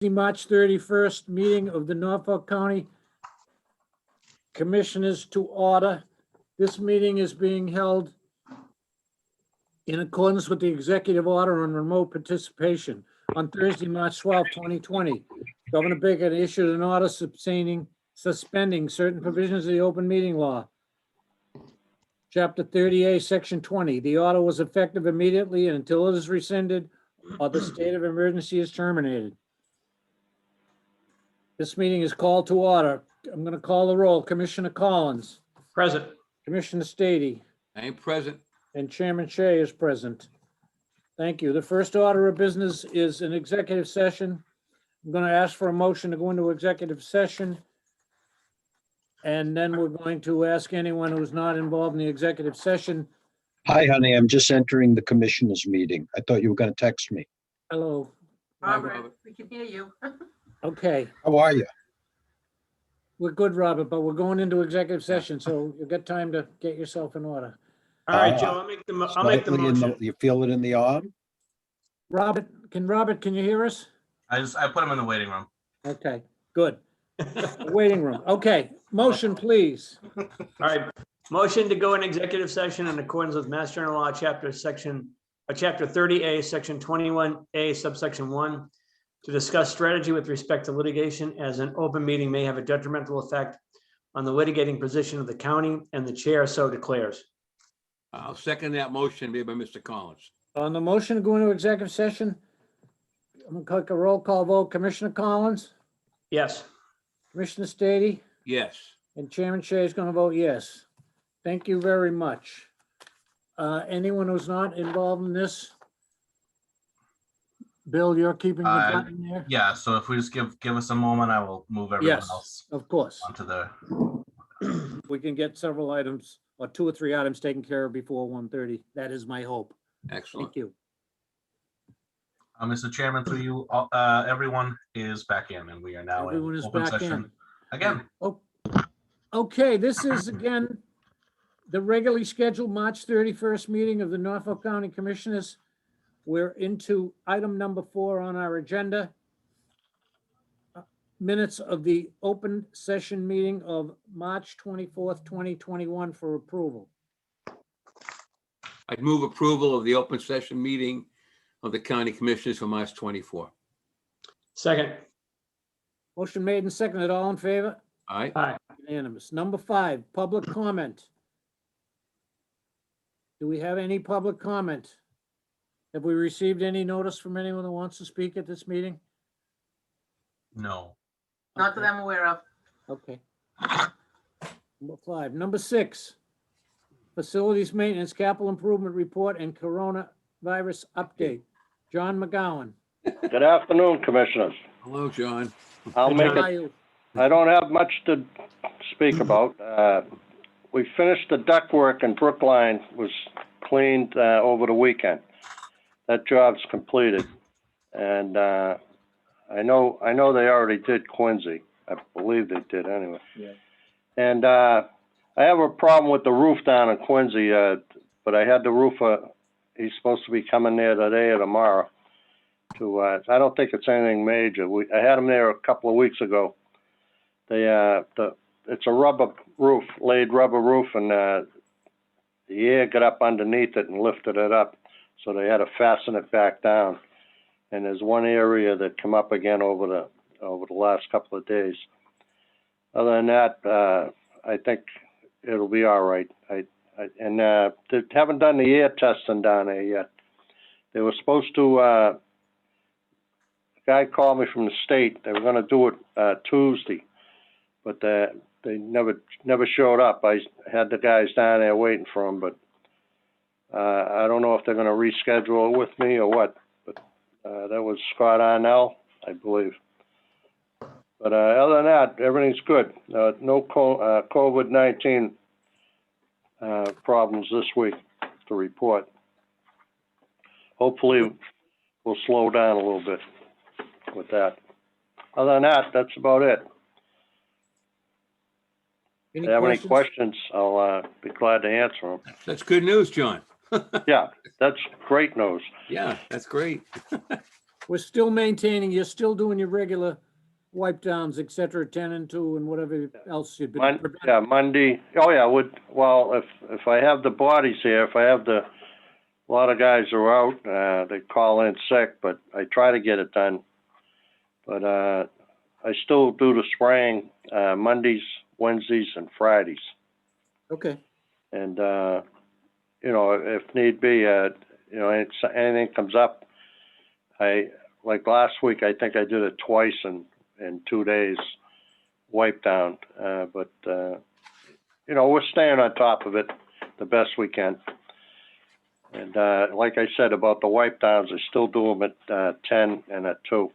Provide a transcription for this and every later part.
The March 31st meeting of the Norfolk County Commissioners to order. This meeting is being held in accordance with the executive order on remote participation on Thursday, March 12, 2020. Governor Baker issued an order suspending certain provisions of the open meeting law. Chapter 30A, Section 20. The order was effective immediately and until it is rescinded or the state of emergency is terminated. This meeting is called to order. I'm going to call the roll. Commissioner Collins. Present. Commissioner Stady. I am present. And Chairman Shea is present. Thank you. The first order of business is an executive session. I'm going to ask for a motion to go into executive session. And then we're going to ask anyone who's not involved in the executive session. Hi, honey. I'm just entering the commissioners meeting. I thought you were going to text me. Hello. Robert, we can hear you. Okay, How are you? we're good, Robert, but we're going into executive session, so you've got time to get yourself in order. All right, Joe, I'll make the Slightly in motion. You feel it in the arm? Robert, can you hear us? I put him in the waiting room. Okay, good. Waiting room. Okay, motion, please. All right, motion to go in executive session in accordance with Mass General Law, Chapter 30A, Section 21A, subsection 1, to discuss strategy with respect to litigation as an open meeting may have a detrimental effect on the litigating position of the county, and the chair so declares. I'll second that motion made by Mr. Collins. On the motion to go into executive session, I'm gonna click a roll call vote. Commissioner Collins, Yes. Commissioner Stady, Yes. and Chairman Shea is gonna vote yes. Thank you very much. Anyone who's not involved in this? Bill, you're keeping the button there? Yeah, so if we just give us a moment, I will move everyone Yes, else of course. onto the. We can get several items or 2 or 3 items taken care of before 1:30. That is my hope. Excellent. Thank you. Mr. Chairman, through you, everyone is back in, and we are now Everyone in is open back session in. again. Oh, okay, this is again the regularly scheduled March 31st meeting of the Norfolk County Commissioners. We're into item number 4 on our agenda. Minutes of the open session meeting of March 24th, 2021 for approval. I'd move approval of the open session meeting of the county commissioners for March 24. Second. Motion made and seconded. All in favor? Aye. Aye. Unanimous. Number 5, public comment. Do we have any public comment? Have we received any notice from anyone who wants to speak at this meeting? No. Not that I'm aware of. Okay. Number 5. Number 6, facilities maintenance, capital improvement report and coronavirus update. John McGowan. Good afternoon, Commissioners. Hello, John. I'll make How are it, you? I don't have much to speak about. We finished the ductwork in Brookline, was cleaned over the weekend. That job's completed. And I know they already did Quincy. I believe they did anyway. Yeah. And I have a problem with the roof down in Quincy, but I had the roofer, he's supposed to be coming there today or tomorrow. I don't think it's anything major. I had him there a couple of weeks ago. It's a rubber roof, laid rubber roof, and the air got up underneath it and lifted it up. So they had to fasten it back down. And there's one area that come up again over the last couple of days. Other than that, I think it'll be all right. They haven't done the air testing down there yet. They were supposed to. A guy called me from the state. They were going to do it Tuesday, but they never showed up. I had the guys down there waiting for them, but I don't know if they're going to reschedule it with me or what. But that was Scott Arnell, I believe. But other than that, everything's good. No COVID-19 problems this week to report. Hopefully, we'll slow down a little bit with that. Other than that, that's about it. If you have any questions, I'll be glad to answer them. That's good news, John. Yeah, that's great news. Yeah, that's great. We're still maintaining, you're still doing your regular wipe downs, et cetera, 10 and 2 and whatever else you've been. Yeah, Monday, oh yeah, well, if I have the bodies here, if I have a lot of guys are out, they call in sick, but I try to get it done. But, I still do the spraying, Mondays, Wednesdays and Fridays. Okay, And, you know, if need be, you know, anything comes up, like last week, I think I did it twice in 2 days, wipe down. But, you know, we're staying on top of it the best we can. And, like I said about the wipe downs, I still do them at 10 and at 2.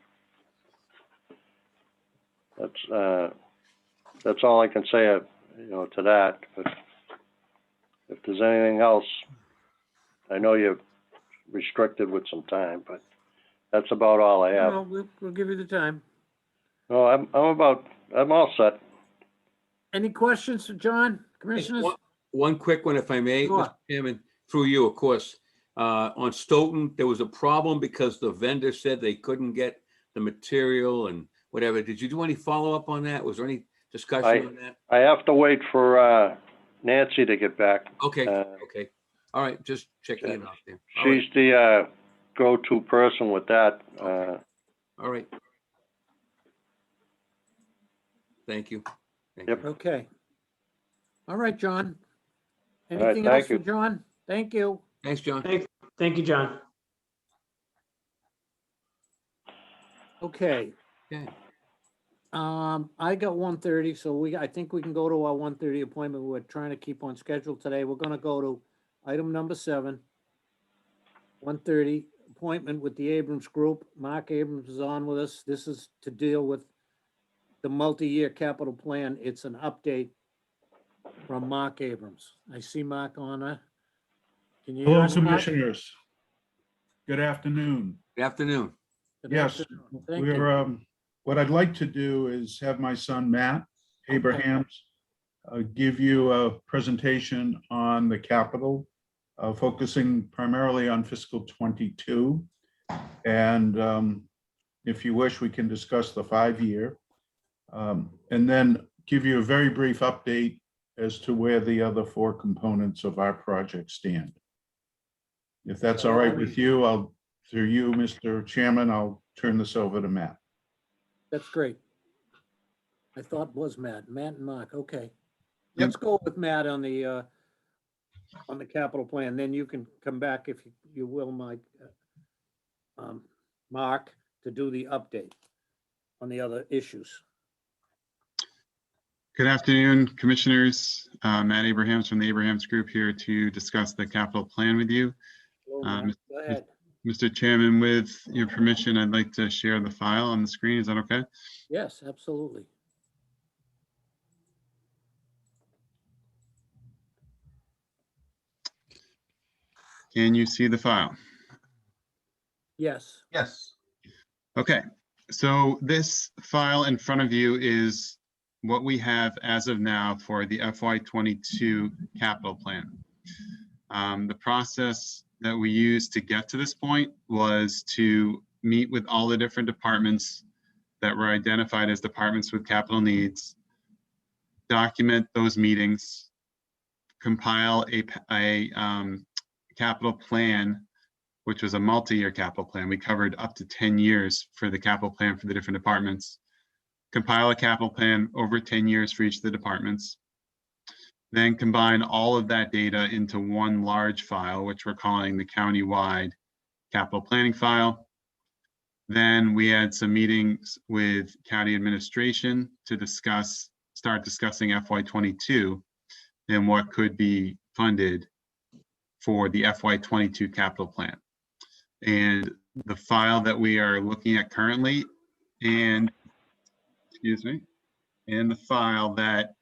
That's all I can say, you know, to that. But if there's anything else, I know you're restricted with some time, but that's about all I have. well, we'll give you the time. No, I'm all set. Any questions for John, commissioners? One quick one, if I may, Sure. Mr. Chairman, through you, of course. On Stoughton, there was a problem because the vendor said they couldn't get the material and whatever. Did you do any follow-up on that? Was there any discussion on that? I have to wait for Nancy to get back. Okay, Uh, okay. All right, just checking it out there. All She's right, the go-to person with that. all right. Thank you. Thank Yep. you. Okay. All right, John. right, Anything thank else for you. John? Thank you. Thanks, John. Thank you, John. Okay. Okay. I got 1:30, so I think we can go to our 1:30 appointment. We're trying to keep on schedule today. We're gonna go to item number 7. 1:30 appointment with the Abrams Group. Mark Abrams is on with us. This is to deal with the multi-year capital plan. It's an update from Mark Abrams. I see Mark on. Can you hear Hello, us, Mark? Commissioners. Good afternoon. Good afternoon. Good Yes, afternoon. Thank you. we're, what I'd like to do is have my son, Matt Abrahams, give you a presentation on the capital, focusing primarily on fiscal '22. And if you wish, we can discuss the 5-year. And then give you a very brief update as to where the other 4 components of our project stand. If that's all right with you, through you, Mr. Chairman, I'll turn this over to Matt. That's great. I thought it was Matt and Mark, okay. Let's go with Matt on the capital plan, then you can come back if you will, Mike, Mark, to do the update on the other issues. Good afternoon, Commissioners. Matt Abrahams from the Abrahams Group here to discuss the capital plan with you. Hello, Matt. Go ahead. Mr. Chairman, with your permission, I'd like to share the file on the screen. Is that okay? Yes, absolutely. Can you see the file? Yes, Yes. Okay, so this file in front of you is what we have as of now for the FY22 capital plan. The process that we used to get to this point was to meet with all the different departments that were identified as departments with capital needs, document those meetings, compile a capital plan, which was a multi-year capital plan. We covered up to 10 years for the capital plan for the different departments. Compile a capital plan over 10 years for each of the departments. Then combine all of that data into one large file, which we're calling the county-wide capital planning file. Then we had some meetings with county administration to start discussing FY22 and what could be funded for the FY22 capital plan. And the file that we are looking at currently, and the file that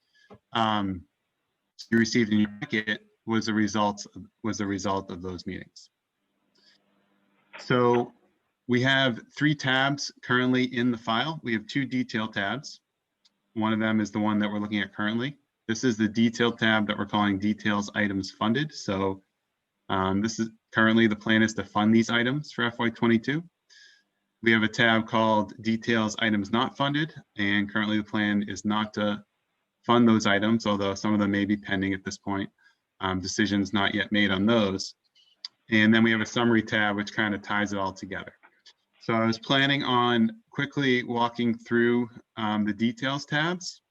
you received in your packet was a result of those meetings. So we have 3 tabs currently in the file. We have 2 detail tabs. One of them is the one that we're looking at currently. This is the detailed tab that we're calling details items funded. So this is currently the plan is to fund these items for FY22. We have a tab called Details Items Not Funded, and currently the plan is not to fund those items, although some of them may be pending at this point. Decisions not yet made on those. And then we have a summary tab, which kind of ties it all together. So I was planning on quickly walking through the details tabs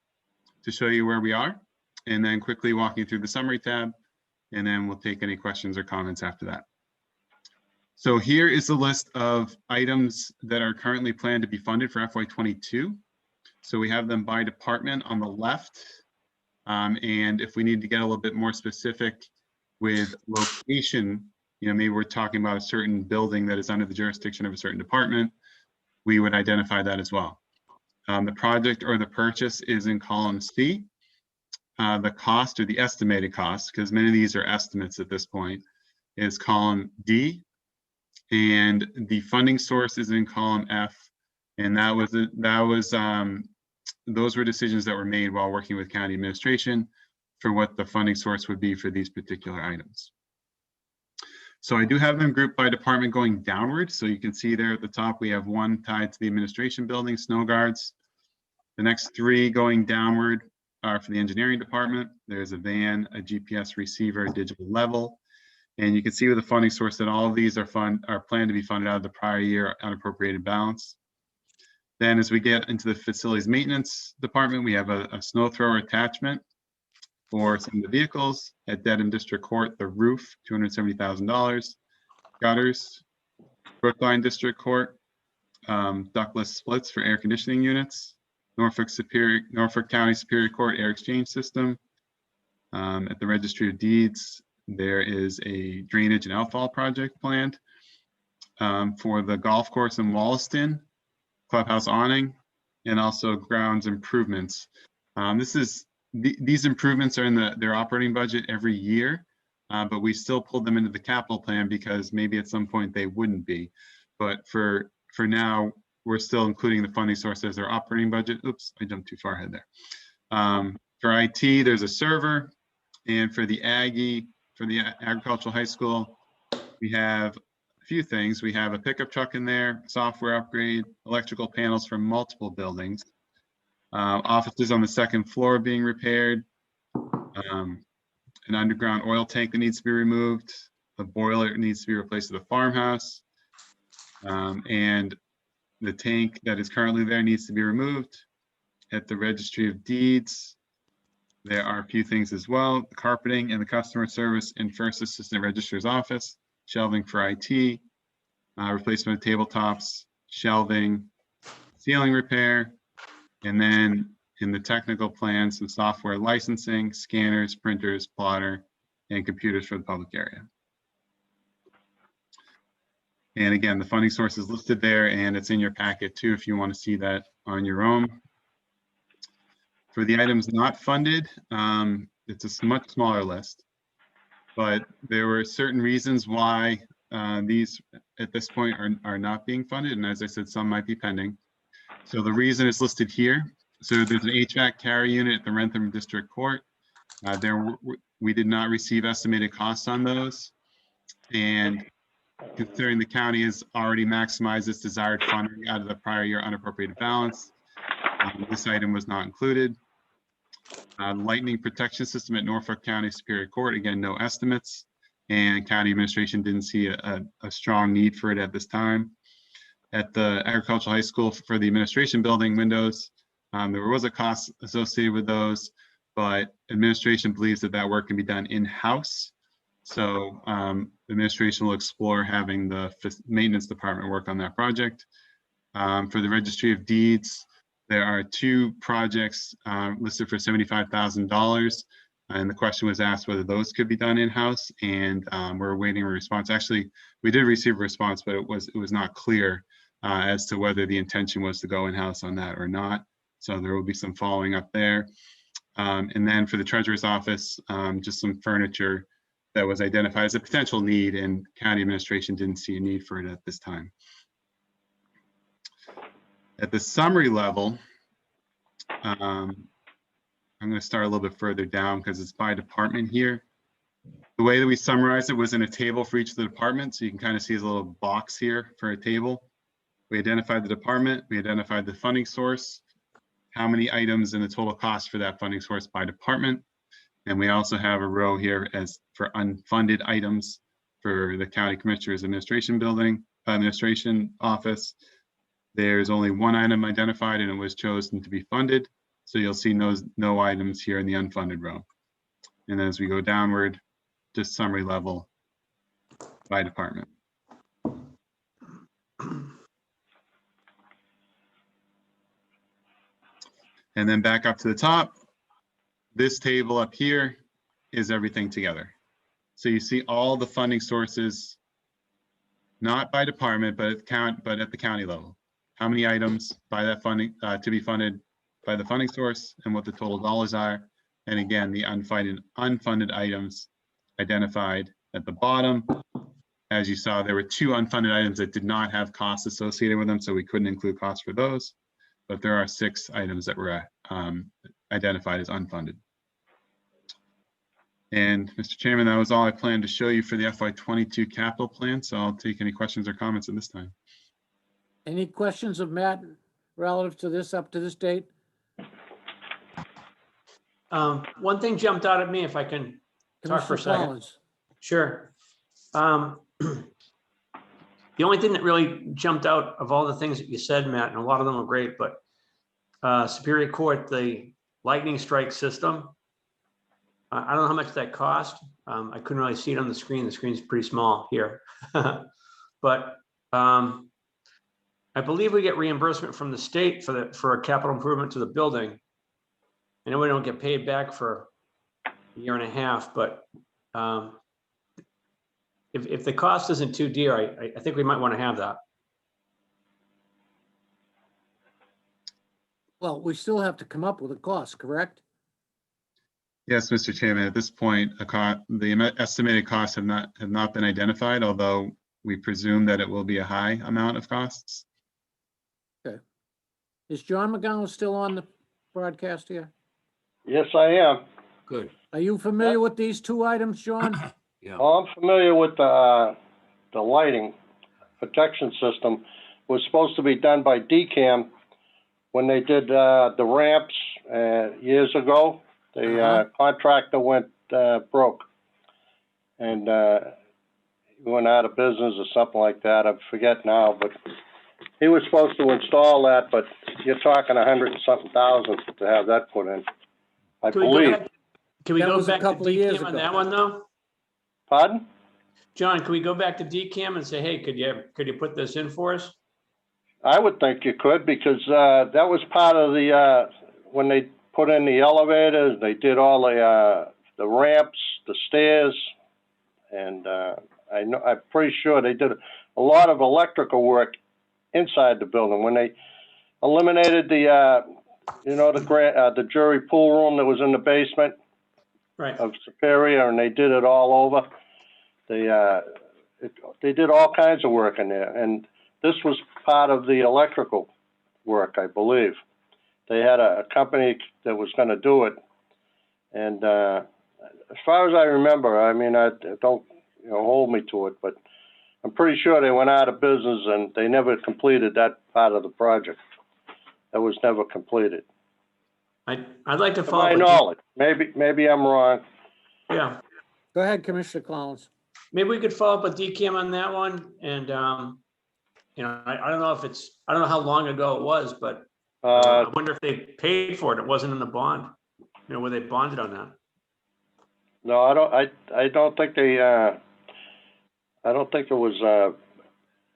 to show you where we are, and then quickly walking through the summary tab, and then we'll take any questions or comments after that. So here is the list of items that are currently planned to be funded for FY22. So we have them by department on the left. And if we need to get a little bit more specific with location, maybe we're talking about a certain building that is under the jurisdiction of a certain department, we would identify that as well. The project or the purchase is in column C. The cost or the estimated cost, because many of these are estimates at this point, is column D. And the funding source is in column F. And those were decisions that were made while working with county administration for what the funding source would be for these particular items. So I do have them grouped by department going downward. So you can see there at the top, we have one tied to the administration building, snow guards. The next three going downward are for the engineering department. There's a van, a GPS receiver, a digital level. And you can see with the funding source that all of these are planned to be funded out of the prior year unappropriated balance. Then as we get into the facilities maintenance department, we have a snow thrower attachment for some of the vehicles. At Dedham District Court, the roof, $270,000. Gutters, Brookline District Court, ductless splits for air conditioning units. Norfolk County Superior Court air exchange system. At the Registry of Deeds, there is a drainage and outfall project planned. For the golf course in Wollaston, clubhouse awning, and also grounds improvements. These improvements are in their operating budget every year, but we still pulled them into the capital plan because maybe at some point they wouldn't be. But for now, we're still including the funding source as their operating budget. Oops, I jumped too far ahead there. For IT, there's a server, and for the agricultural high school, we have a few things. We have a pickup truck in there, software upgrade, electrical panels for multiple buildings, offices on the second floor being repaired, an underground oil tank that needs to be removed, the boiler needs to be replaced at the farmhouse, and the tank that is currently there needs to be removed. At the Registry of Deeds, there are a few things as well: the carpeting and the customer service in First Assistant Registrar's office, shelving for IT, replacement of tabletops, shelving, ceiling repair, and then in the technical plan, some software licensing, scanners, printers, plotter, and computers for the public area. And again, the funding source is listed there, and it's in your packet too if you want to see that on your own. For the items not funded, it's a much smaller list, but there were certain reasons why these at this point are not being funded. And as I said, some might be pending. So the reason is listed here. So there's an HVAC carry unit at the Rentham District Court. We did not receive estimated costs on those. And considering the county has already maximized its desired funding out of the prior year unappropriated balance, this item was not included. Lightning protection system at Norfolk County Superior Court, again, no estimates, and county administration didn't see a strong need for it at this time. At the agricultural high school for the administration building windows, there was a cost associated with those, but administration believes that work can be done in-house. So administration will explore having the maintenance department work on that project. For the Registry of Deeds, there are two projects listed for $75,000. And the question was asked whether those could be done in-house, and we're awaiting a response. Actually, we did receive a response, but it was not clear as to whether the intention was to go in-house on that or not. So there will be some following up there. And then for the treasurer's office, just some furniture that was identified as a potential need, and county administration didn't see a need for it at this time. At the summary level, I'm going to start a little bit further down because it's by department here. The way that we summarized it was in a table for each of the departments. So you can kind of see a little box here for a table. We identified the department, we identified the funding source, how many items and the total cost for that funding source by department. And we also have a row here as for unfunded items for the County Commissioner's Administration Office. There's only one item identified and it was chosen to be funded. So you'll see no items here in the unfunded row. And as we go downward, just summary level by department. And then back up to the top, this table up here is everything together. So you see all the funding sources, not by department, but at the county level. How many items by that funding to be funded by the funding source and what the total dollars are. And again, the unfunded items identified at the bottom. As you saw, there were 2 unfunded items that did not have costs associated with them, so we couldn't include costs for those. But there are 6 items that were identified as unfunded. And Mr. Chairman, that was all I planned to show you for the FY22 capital plan. So I'll take any questions or comments at this time. Any questions of Matt relative to this, up to this date? One thing jumped out at me, if I can talk for a Commissioner second. Collins? Sure. The only thing that really jumped out of all the things that you said, Matt, and a lot of them are great, but Superior Court, the lightning strike system, I don't know how much that cost. I couldn't really see it on the screen. The screen's pretty small here. But I believe we get reimbursement from the state for a capital improvement to the building. I know we don't get paid back for a year and a half, but if the cost isn't too dear, I think we might want to have that. Well, we still have to come up with a cost, correct? Yes, Mr. Chairman, at this point, the estimated costs have not been identified, although we presume that it will be a high amount of costs. Okay. Is John McGowan still on the broadcast here? Yes, I am. Good. Are you familiar with these 2 items, John? Yeah. Well, I'm familiar with the lighting protection system. Was supposed to be done by DCAM when they did the ramps years ago. The contractor went broke and he went out of business or something like that. I forget now, but he was supposed to install that, but you're talking 100 and something thousand to have that put in, I believe. Can we That go was a back to couple of years DCAM on ago. that one though? Pardon? John, can we go back to DCAM and say, hey, could you put this in for us? I would think you could, because that was part of the when they put in the elevators, they did all the ramps, the stairs, and I'm pretty sure they did a lot of electrical work inside the building when they eliminated the the jury pool room that was in the basement Right. of Superior, and they did it all over. They did all kinds of work in there, and this was part of the electrical work, I believe. They had a company that was going to do it, and as far as I remember, I mean, I don't hold me to it, but I'm pretty sure they went out of business and they never completed that part of the project. That was never completed. I'd like to To follow my up. knowledge, maybe I'm wrong. Yeah, Go ahead, Commissioner Collins. maybe we could follow up with DCAM on that one. And, I don't know I don't know how long ago it was, but I wonder if they paid for it. It wasn't in the bond. Were they bonded on that? No, I don't think they. I don't think there was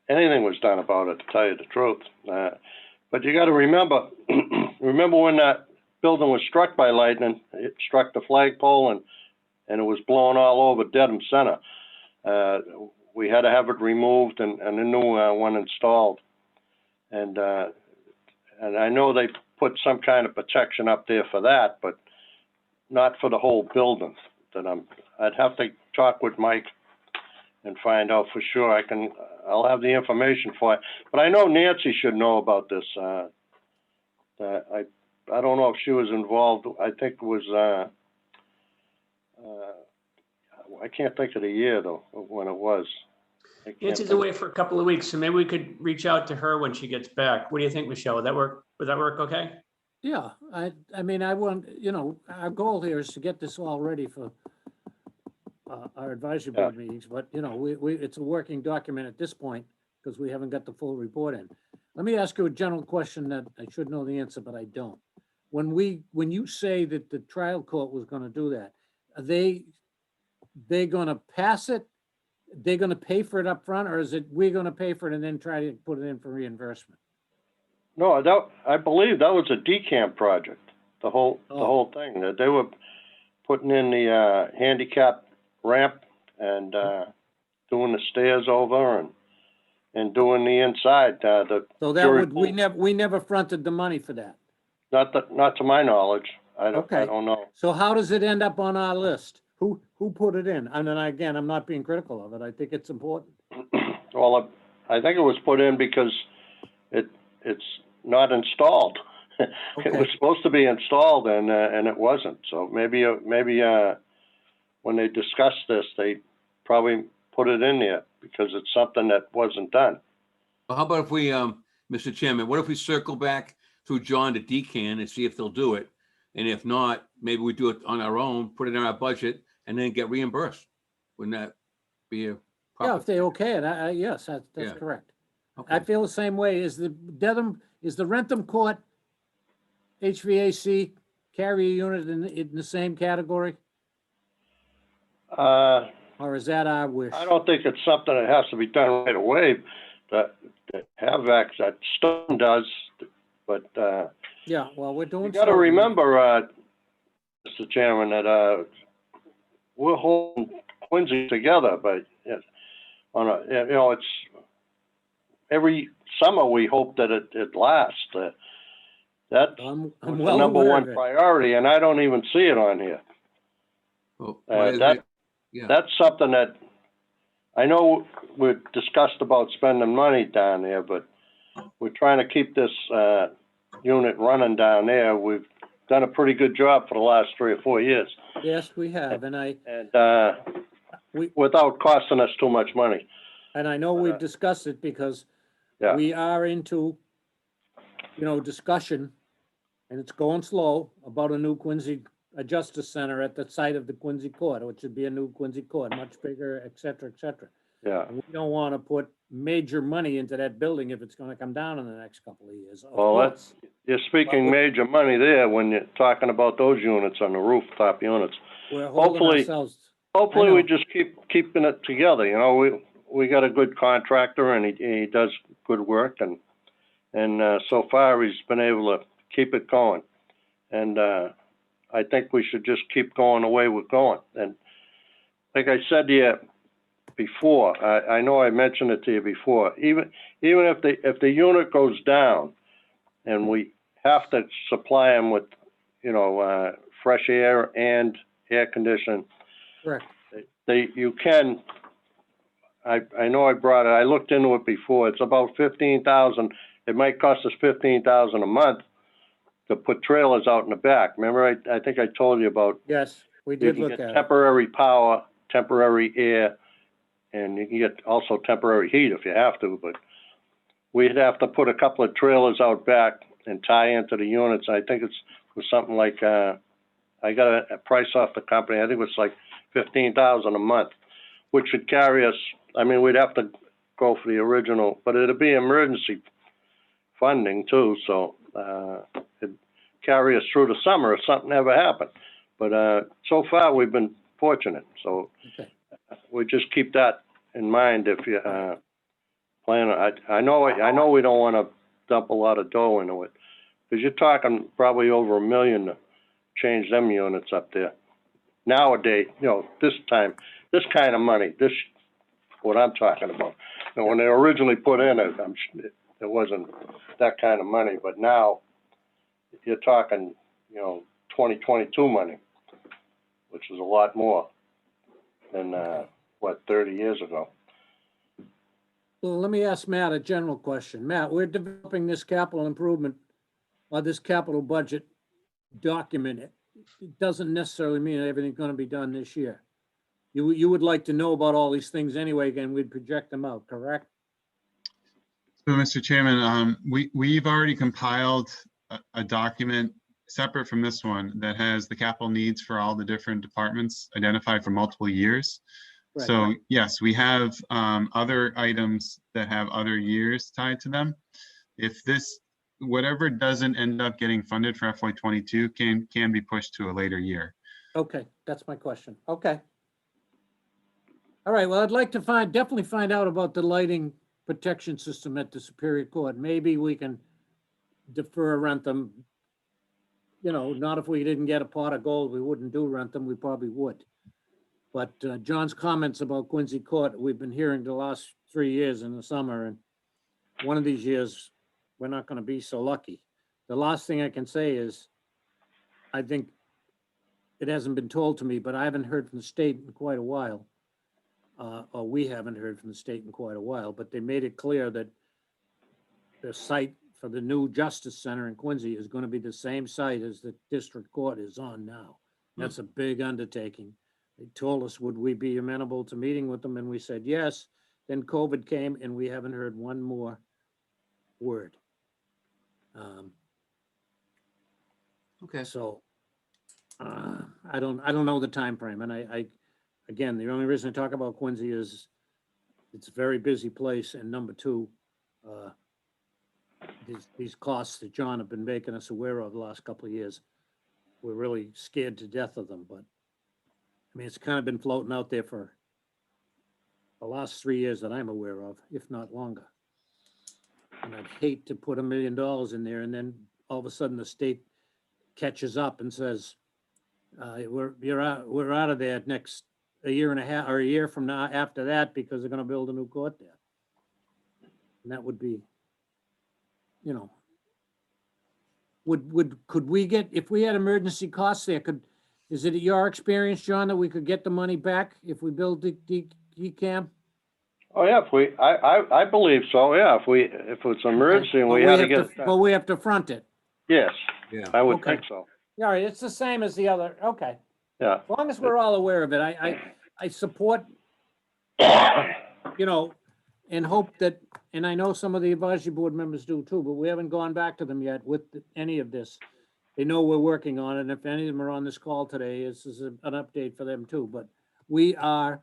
anything was done about it, to tell you the truth. But you got to remember, when that building was struck by lightning, it struck the flagpole and it was blown all over Dedham Center. We had to have it removed and a new one installed. And I know they put some kind of protection up there for that, but not for the whole building. I'd have to talk with Mike and find out for sure. I'll have the information for you. But I know Nancy should know about this. I don't know if she was involved. I think it was, I can't think of the year though, when it was. I can't Nancy's think- away for a couple of weeks, so maybe we could reach out to her when she gets back. What do you think, Michelle? Would that work? Would that work okay? Yeah, I mean, I want, our goal here is to get this all ready for our advisory board meetings, but, it's a working document at this point because we haven't got the full report in. Let me ask you a general question that I should know the answer, but I don't. When you say that the trial court was gonna do that, are they gonna pass it? They're gonna pay for it up front, or is it we're gonna pay for it and then try to put it in for reimbursement? No, I believe that was a decamp project, the whole thing, that they were putting in the, handicap ramp and, doing the stairs over and doing the inside, So that jury would, we never fronted the money for that. not to my knowledge. I Okay. don't know. So how does it end up on our list? Who put it in? And then again, I'm not being critical of it. I think it's important. Well, I think it was put in because it's not installed. It Okay. was supposed to be installed and it wasn't. So maybe when they discussed this, they probably put it in there because it's something that wasn't done. Well, how about if we, Mr. Chairman, what if we circle back through John to DCAN and see if they'll do it? And if not, maybe we do it on our own, put it in our budget and then get reimbursed. Wouldn't that be a Yeah, proper? if they okay it, yes, that's Yeah. correct. I Okay. feel the same way. Is the Rentham Court HVAC carrier unit in the same category? Or is that our wish? I don't think it's something that has to be done right away. That HVAC, that Stone does, but, Yeah, well, we're doing. you gotta so. remember, Mr. Chairman, that, we're holding Quincy together, but it's every summer we hope that it lasts. That's I'm the well number aware one of it. priority, and I don't even see it on here. Well, what is that- it? Yeah. That's something that, I know we've discussed about spending money down there, but we're trying to keep this, unit running down there. We've done a pretty good job for the last 3 or 4 years. Yes, we have, and Without costing us too much money. I know we've discussed it because Yeah. we are into, discussion, and it's going slow, about a new Quincy Justice Center at the site of the Quincy Court, which would be a new Quincy Court, much bigger, et cetera, et cetera. Yeah. And we don't want to put major money into that building if it's going to come down in the next couple of years. Of Well, course. You're speaking major money there when you're talking about those units on the rooftop units. We're holding hopefully- ourselves. Hopefully, know. we just keeping it together, we got a good contractor and he does good work and so far he's been able to keep it going. And, I think we should just keep going the way we're going. And like I said to you before, I know I mentioned it to you before, even if the unit goes down and we have to supply them with, fresh air and air conditioning, Correct. you can, I know I brought it, I looked into it before, it's about 15,000. It might cost us 15,000 a month to put trailers out in the back. Remember, I think I told you about, Yes, we you did can look get at it. temporary power, temporary air, and you can get also temporary heat if you have to, but we'd have to put a couple of trailers out back and tie into the units. I think it was something like, I got a price off the company, I think it was like 15,000 a month, which would carry us, we'd have to go for the original, but it'd be emergency funding too, so, it'd carry us through the summer if something ever happened. But, so far, we've been fortunate, so Okay. we just keep that in mind if you, plan, I know we don't wanna dump a lot of dough into it, cause you're talking probably over $1 million to change them units up there. Nowadays, this kind of money, what I'm talking about. When they originally put in it, it wasn't that kind of money, but now you're talking, 2022 money, which is a lot more than, 30 years ago. Well, let me ask Matt a general question. Matt, we're developing this capital improvement, or this capital budget document. It doesn't necessarily mean everything's gonna be done this year. You would like to know about all these things anyway, again, we'd project them out, correct? So, Mr. Chairman, we've already compiled a document separate from this one that has the capital needs for all the different departments identified for multiple years. Right. So yes, we have other items that have other years tied to them. If this, whatever doesn't end up getting funded for FY22 can be pushed to a later year. Okay, that's my question. Okay. All right, well, I'd like to definitely find out about the lighting protection system at the Superior Court. Maybe we can defer Rentham. You know, not if we didn't get a pot of gold, we wouldn't do Rentham, we probably would. But John's comments about Quincy Court, we've been hearing the last 3 years in the summer, and one of these years, we're not gonna be so lucky. The last thing I can say is, I think it hasn't been told to me, but I haven't heard from the state in quite a while. Or we haven't heard from the state in quite a while, but they made it clear that the site for the new Justice Center in Quincy is gonna be the same site as the district court is on now. That's a big undertaking. They told us, would we be amenable to meeting with them? And we said, yes. Then COVID came and we haven't heard one more word. Okay. So I don't know the time frame. And I again, the only reason I talk about Quincy is it's a very busy place. And number two, these costs that John have been making us aware of the last couple of years, we're really scared to death of them. But I mean, it's kind of been floating out there for the last 3 years that I'm aware of, if not longer. And I'd hate to put $1 million in there and then all of a sudden the state catches up and says, we're out of there next a year and a half or a year from now after that because they're gonna build a new court there. And that would be, you know, could we get, if we had emergency costs there, is it your experience, John, that we could get the money back if we build the DCAM? Oh, yeah, I believe so, yeah, if it's an emergency and we had to get it But done. we have to front it. Yes, Yeah. I would Okay. think so, All right, it's the same as the other, okay. yeah. As long as we're all aware of it, I support, you know, and hope that, and I know some of the advisory board members do too, but we haven't gone back to them yet with any of this. They know we're working on it, and if any of them are on this call today, this is an update for them too, but we are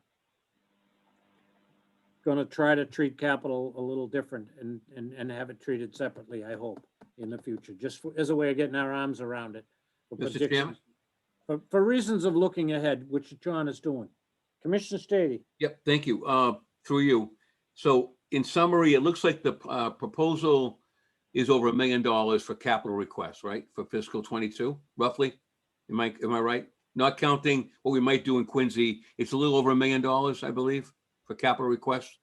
gonna try to treat capital a little different and have it treated separately, I hope, in the future, just as a way of getting our arms around it. for Mr. predictions. Chairman? For reasons of looking ahead, which John is doing. Commissioner Stady. Yep, thank you. Through you. So in summary, it looks like the proposal is over $1 million for capital requests, right? For fiscal 22, roughly? Am I right? Not counting what we might do in Quincy, it's a little over $1 million, I believe, for capital requests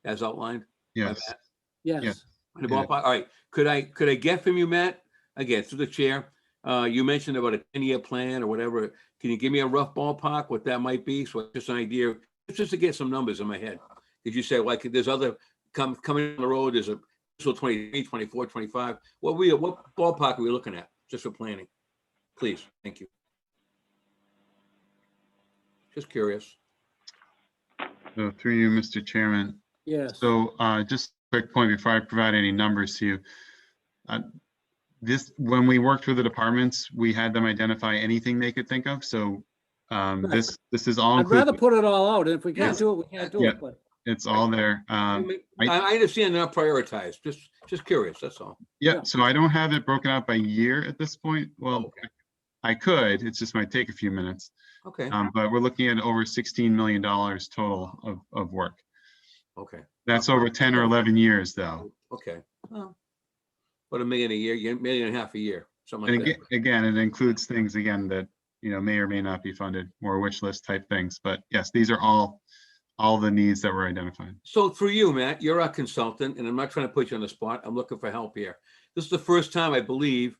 as outlined. by Yes. Matt. Yes. Yeah. In the ballpark? All right. Could I get from you, Matt? Again, through the chair, you mentioned about a 10-year plan or whatever. Can you give me a rough ballpark what that might be? So just an idea, just to get some numbers in my head. Did you say like there's other coming down the road, there's a fiscal 23, 24, 25? What ballpark are we looking at just for planning? Please, thank you. Just curious. So through you, Mr. Chairman. Yes. So just a quick point before I provide any numbers to you. When we worked with the departments, we had them identify anything they could think of. So this is all I'd rather inclusive. put it all out. If we can't Yes. do it, we can't do Yeah. it, but. It's all there. I understand they're not prioritized. Just curious, that's all. Yeah, so I don't have it broken out by year at this point. Well, Okay. I could, it just might take a few minutes. Okay, But we're looking at over $16 million total of work. okay, That's over 10 or 11 years though. okay. Well, about $1 million a year, $1.5 million a year, something And like that. again, it includes things again that, may or may not be funded, more wish list type things. But yes, these are all the needs that were identified. So through you, Matt, you're our consultant, and I'm not trying to put you on the spot. I'm looking for help here. This is the first time, I believe,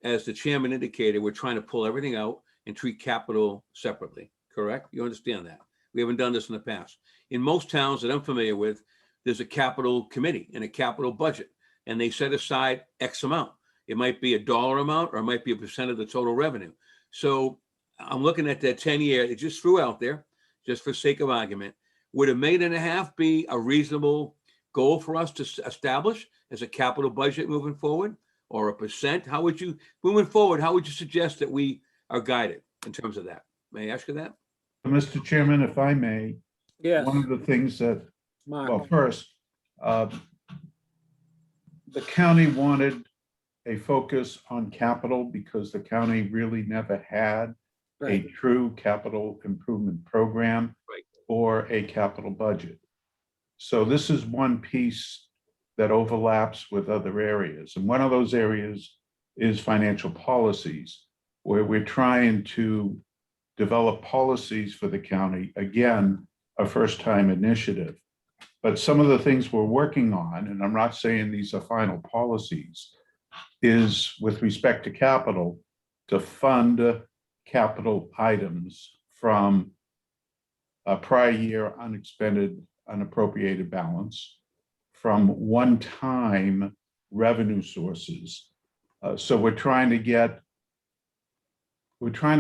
as the chairman indicated, we're trying to pull everything out and treat capital separately, correct? You understand that? We haven't done this in the past. In most towns that I'm familiar with, there's a capital committee and a capital budget, and they set aside X amount. It might be a dollar amount, or it might be a % of the total revenue. So I'm looking at that 10-year, it just threw out there, just for sake of argument, would $1.5 million be a reasonable goal for us to establish as a capital budget moving forward? Or a percent? How would you, moving forward, how would you suggest that we are guided in terms of that? May I ask you that? Mr. Chairman, if I may, Yes, one of the things that, well, Mark. first, the county wanted a focus on capital because the county really never had a Right. true capital improvement program Right. or a capital budget. So this is one piece that overlaps with other areas. And one of those areas is financial policies, where we're trying to develop policies for the county. Again, a first-time initiative. But some of the things we're working on, and I'm not saying these are final policies, is with respect to capital, to fund capital items from a prior year unexpended, unappropriated balance, from one-time revenue sources. So we're trying to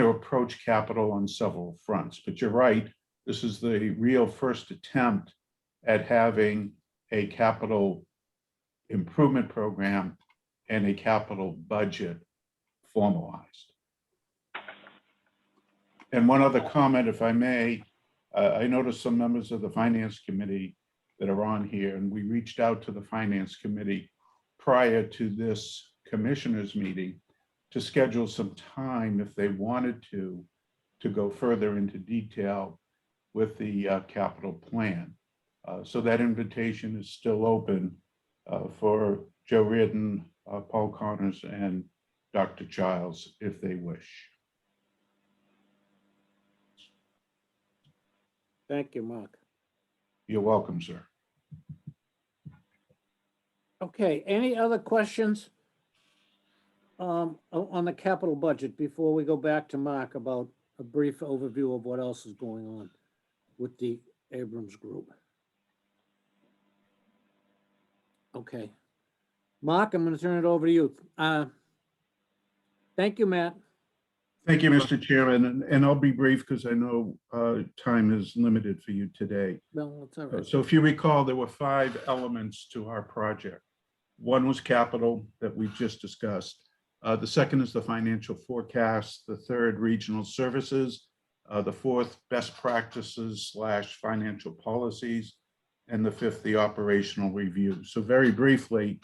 approach capital on several fronts, but you're right, this is the real first attempt at having a capital improvement program and a capital budget formalized. And one other comment, if I may, I noticed some members of the Finance Committee that are on here, and we reached out to the Finance Committee prior to this commissioners meeting to schedule some time if they wanted to go further into detail with the capital plan. So that invitation is still open for Joe Reardon, Paul Connors, and Dr. Childs if they wish. Thank you, Mark. You're welcome, sir. Okay, any other questions on the capital budget before we go back to Mark about a brief overview of what else is going on with the Abrams Group? Okay. Mark, I'm going to turn it over to you. Thank you, Matt. Thank you, Mr. Chairman, and I'll be brief because I know time is limited for you today. No, it's all right. So if you recall, there were 5 elements to our project. One was capital that we've just discussed. The second is the financial forecast. The third, regional services. The fourth, best practices / financial policies. And the fifth, the operational review. So very briefly,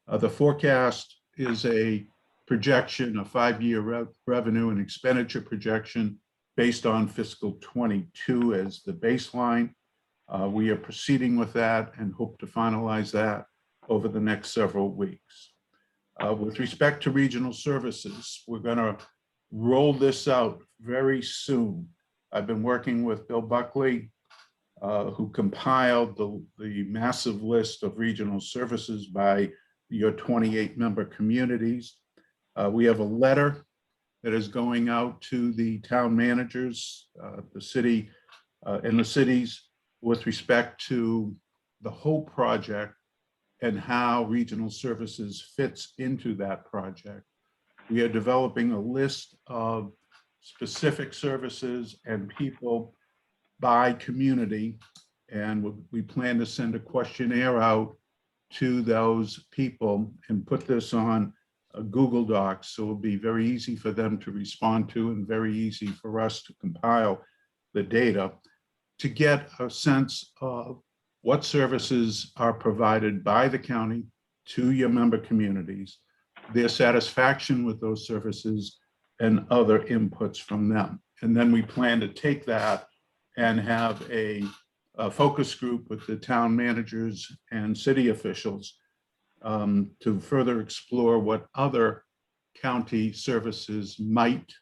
the forecast is a projection, a 5-year revenue and expenditure projection based on fiscal 22 as the baseline. We are proceeding with that and hope to finalize that over the next several weeks. With respect to regional services, we're going to roll this out very soon. I've been working with Bill Buckley, who compiled the massive list of regional services by your 28 member communities. We have a letter that is going out to the town managers, the city and the cities with respect to the whole project and how regional services fits into that project. We are developing a list of specific services and people by community, and we plan to send a questionnaire out to those people and put this on a Google Docs, so it'll be very easy for them to respond to and very easy for us to compile the data to get a sense of what services are provided by the county to your member communities, their satisfaction with those services, and other inputs from them. And then we plan to take that and have a focus group with the town managers and city officials to further explore what other county services might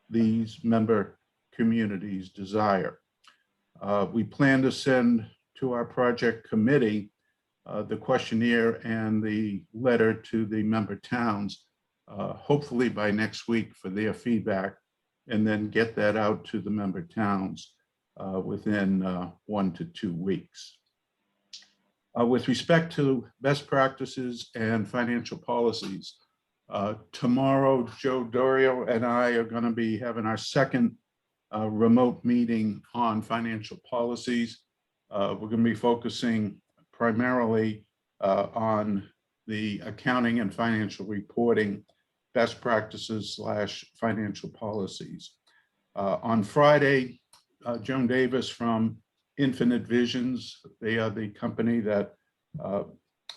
these member communities desire. We plan to send to our project committee the questionnaire and the letter to the member towns, hopefully by next week for their feedback, and then get that out to the member towns within 1 to 2 weeks. With respect to best practices and financial policies, tomorrow, Joe Dorio and I are going to be having our second remote meeting on financial policies. We're going to be focusing primarily on the accounting and financial reporting best practices / financial policies. On Friday, Joan Davis from Infinite Visions, they are the company that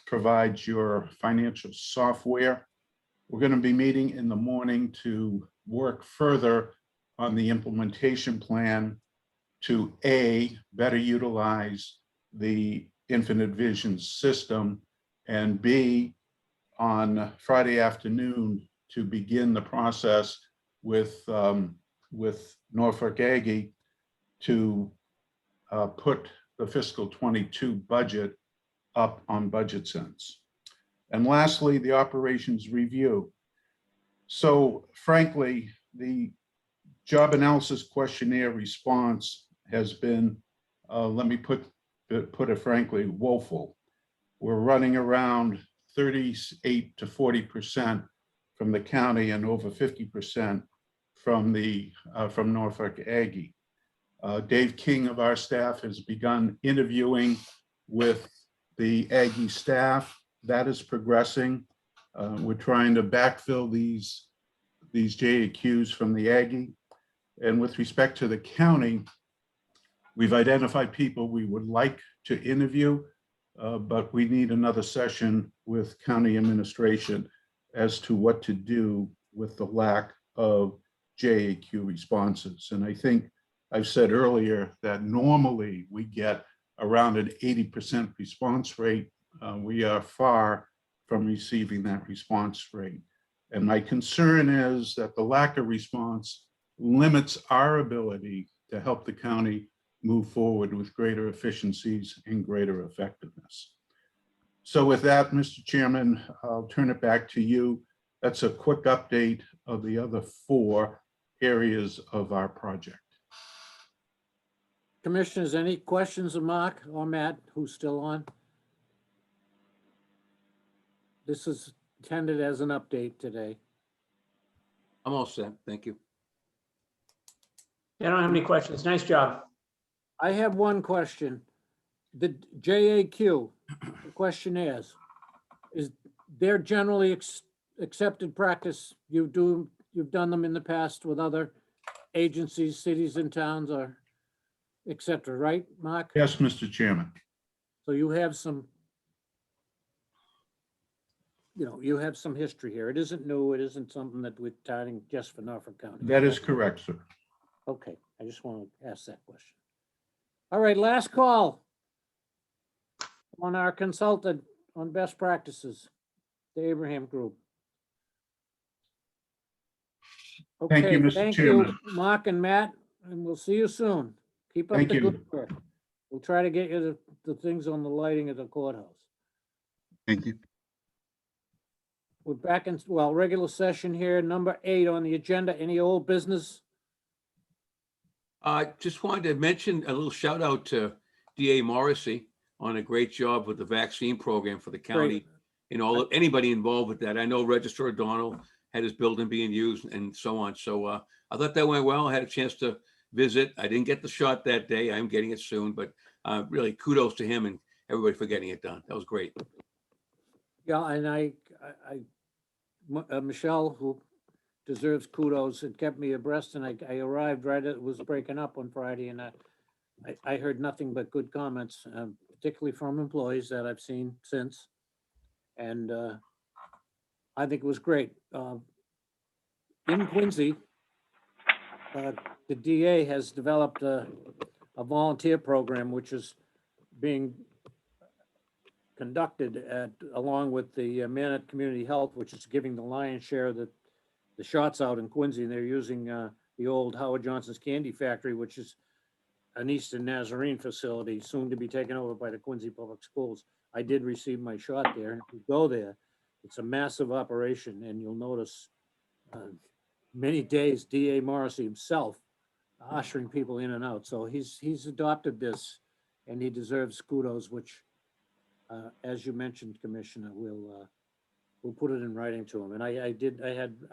provides your financial software. We're going to be meeting in the morning to work further on the implementation plan to A, better utilize the Infinite Visions system, and B, on Friday afternoon to begin the process with Norfolk Aggie to put the fiscal 22 budget up on Budget Sense. And lastly, the operations review. So frankly, the job analysis questionnaire response has been, let me put it frankly, woeful. We're running around 38 to 40% from the county and over 50% from Norfolk Aggie. Dave King of our staff has begun interviewing with the Aggie staff. That is progressing. We're trying to backfill these JAQs from the Aggie. And with respect to the county, we've identified people we would like to interview, but we need another session with county administration as to what to do with the lack of JAQ responses. And I think I've said earlier that normally we get around an 80% response rate. We are far from receiving that response rate. And my concern is that the lack of response limits our ability to help the county move forward with greater efficiencies and greater effectiveness. So with that, Mr. Chairman, I'll turn it back to you. That's a quick update of the other 4 areas of our project. Commissioners, any questions of Mark or Matt, who's still on? This is intended as an update today. I'm all set. Thank you. I don't have any questions. Nice job. I have one question. The JAQ, the questionnaires, is they're generally accepted practice? You've done them in the past with other agencies, cities and towns, or et cetera, right, Mark? Yes, Mr. Chairman. So you have some, you have some history here. It isn't new. It isn't something that we're targeting just for Norfolk County. That is correct, sir. Okay, I just want to ask that question. All right, last call on our consultant on best practices, the Abraham Group. Thank you, Okay, Mr. thank you, Chairman. Mark and Matt, and we'll see you soon. Keep up Thank the you. good work. We'll try to get you the things on the lighting of the courthouse. Thank you. We're back in, regular session here, number 8 on the agenda. Any old business? I just wanted to mention a little shout out to DA Morrissey on a great job with the vaccine program for the county and anybody involved with that. I know Registrar O'Donnell had his building being used and so on. So I thought that went well. I had a chance to visit. I didn't get the shot that day. I'm getting it soon, but really kudos to him and everybody for getting it done. That was great. Yeah, and Michelle, who deserves kudos, had kept me abreast, and I arrived right as it was breaking up on Friday, and I heard nothing but good comments, particularly from employees that I've seen since. And I think it was great. In Quincy, the DA has developed a volunteer program, which is being conducted along with the Manat Community Health, which is giving the lion's share of the shots out in Quincy. And they're using the old Howard Johnson's Candy Factory, which is an Eastern Nazarene facility, soon to be taken over by the Quincy Public Schools. I did receive my shot there, and if you go there, it's a massive operation, and you'll notice many days DA Morrissey himself ushering people in and out. So he's adopted this, and he deserves kudos, which, as you mentioned, Commissioner, will we'll put it in writing to him. And I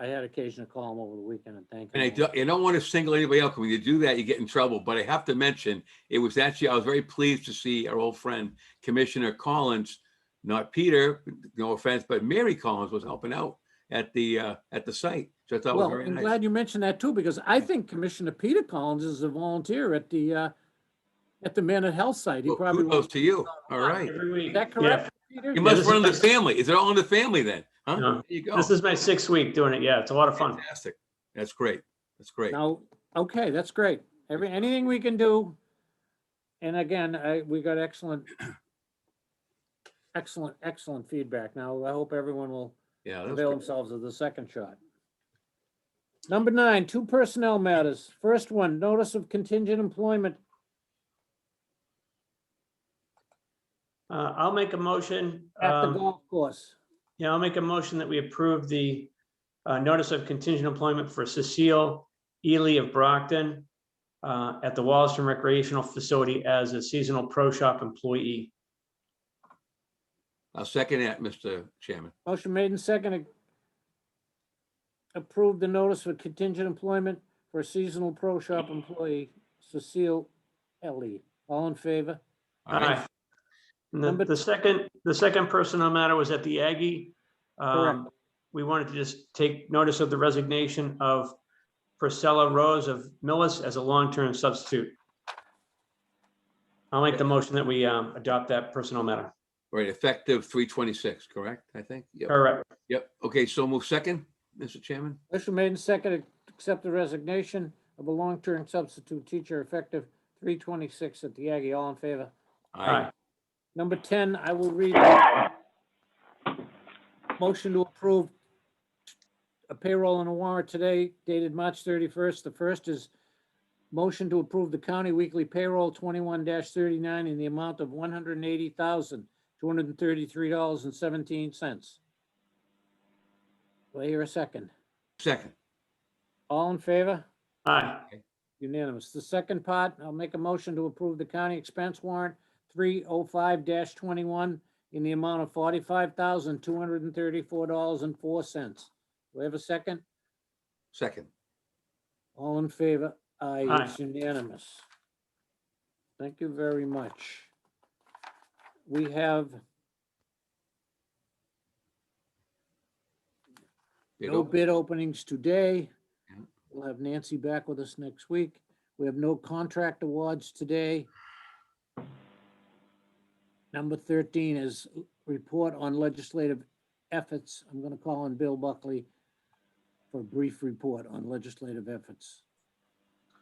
had occasion to call him over the weekend and thank And him. I don't want to single anybody out. When you do that, you get in trouble. But I have to mention, it was actually, I was very pleased to see our old friend Commissioner Collins, not Peter, no offense, but Mary Collins was helping out at the site. So I thought it was Well, very I'm nice. glad you mentioned that too, because I think Commissioner Peter Collins is a volunteer at the Manor Health site. He Well, probably. kudos to you. All right. Every week. Is that Yeah. correct, Peter? You must this run the is- family. Is it all in the family then? Huh? No, There you go. This is my 6th week doing it. Yeah, it's a lot of fun. Fantastic. That's great. That's great. Now, okay, that's great. Anything we can do. And again, we got excellent feedback. Now, I hope everyone will Yeah. That was avail good. themselves of the second shot. Number 9, 2 personnel matters. First one, notice of contingent employment. I'll make a motion. At the golf course. Yeah, I'll make a motion that we approve the notice of contingent employment for Cecile Ely of Brockton at the Wollaston Recreational Facility as a seasonal pro shop employee. I'll second that, Mr. Chairman. Motion made and seconded. Approve the notice of contingent employment for a seasonal pro shop employee, Cecile Ellie. All in favor? All right. Aye. And Number the second personnel matter was at the Aggie. Correct. We wanted to just take notice of the resignation of Priscilla Rose of Millis as a long-term substitute. I'll make the motion that we adopt that personnel matter. Right, effective 3/26, correct? I think. Yep. Correct. Yep. Okay, so move second, Mr. Chairman. Motion made and seconded, accept the resignation of a long-term substitute teacher effective 3/26 at the Aggie. All in favor? Aye. Number 10, I will read. Motion to approve a payroll and a warrant today dated March 31st. The first is motion to approve the county weekly payroll 21-39 in the amount of $180,233.17. Do I hear a second? Second. All in favor? Aye. Unanimous. The second part, I'll make a motion to approve the county expense warrant 305-21 in the amount of $45,234.04. Do I have a second? Second. All in favor? Aye, Aye. it's unanimous. Thank you very much. We have no bid openings today. Yeah. We'll have Nancy back with us next week. We have no contract awards today. Number 13 is report on legislative efforts. I'm going to call on Bill Buckley for a brief report on legislative efforts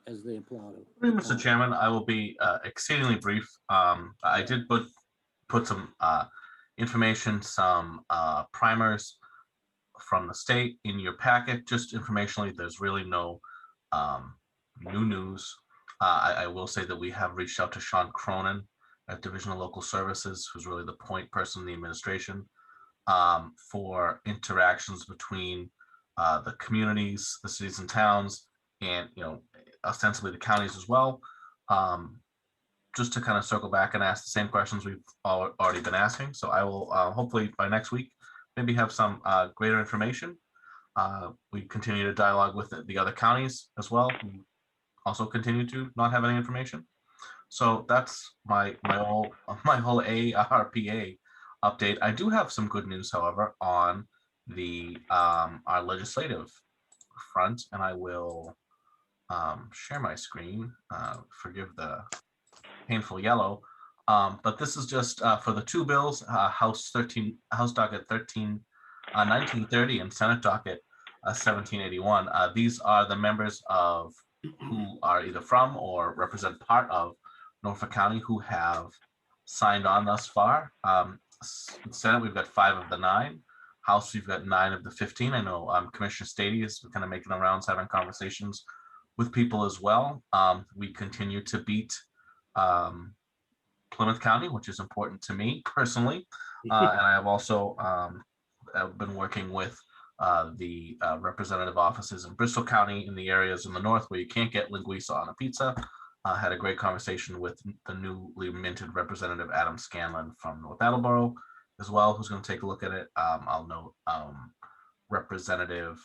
as they apply to. Mr. Chairman, I will be exceedingly brief. I did put some information, some primers from the state in your packet. Just informationally, there's really no new news. I will say that we have reached out to Sean Cronin at Division of Local Services, who's really the point person in the administration, for interactions between the communities, the cities and towns, and ostensibly the counties as well. Just to kind of circle back and ask the same questions we've already been asking. So I will hopefully by next week maybe have some greater information. We continue to dialogue with the other counties as well, who also continue to not have any information. So that's my whole ARPA update. I do have some good news, however, on the our legislative front, and I will share my screen. Forgive the painful yellow, but this is just for the two bills, House docket 1930 and Senate docket 1781. These are the members of who are either from or represent part of Norfolk County who have signed on thus far. Senate, we've got 5 of the 9. House, we've got 9 of the 15. I know Commissioner Stady is kind of making the rounds, having conversations with people as well. We continue to beat Plymouth County, which is important to me personally. And I have also I've been working with the representative offices in Bristol County, in the areas in the north where you can't get linguiça on a pizza. Had a great conversation with the newly minted representative Adam Scanlon from North Attleboro, as well, who's going to take a look at it. I'll note Representative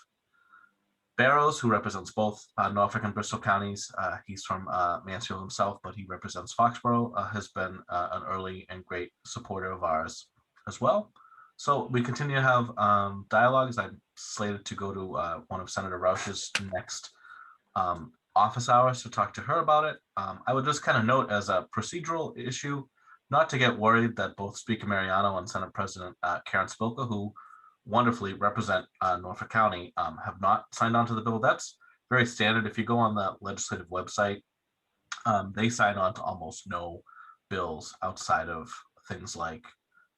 Barrows, who represents both Norfolk and Bristol counties. He's from Mansfield himself, but he represents Foxborough, has been an early and great supporter of ours as well. So we continue to have dialogues. I'm slated to go to one of Senator Roush's next office hours to talk to her about it. I would just kind of note as a procedural issue, not to get worried that both Speaker Mariano and Senate President Karen Spilka, who wonderfully represent Norfolk County, have not signed on to the bill. That's very standard. If you go on the legislative website, they sign on to almost no bills outside of things like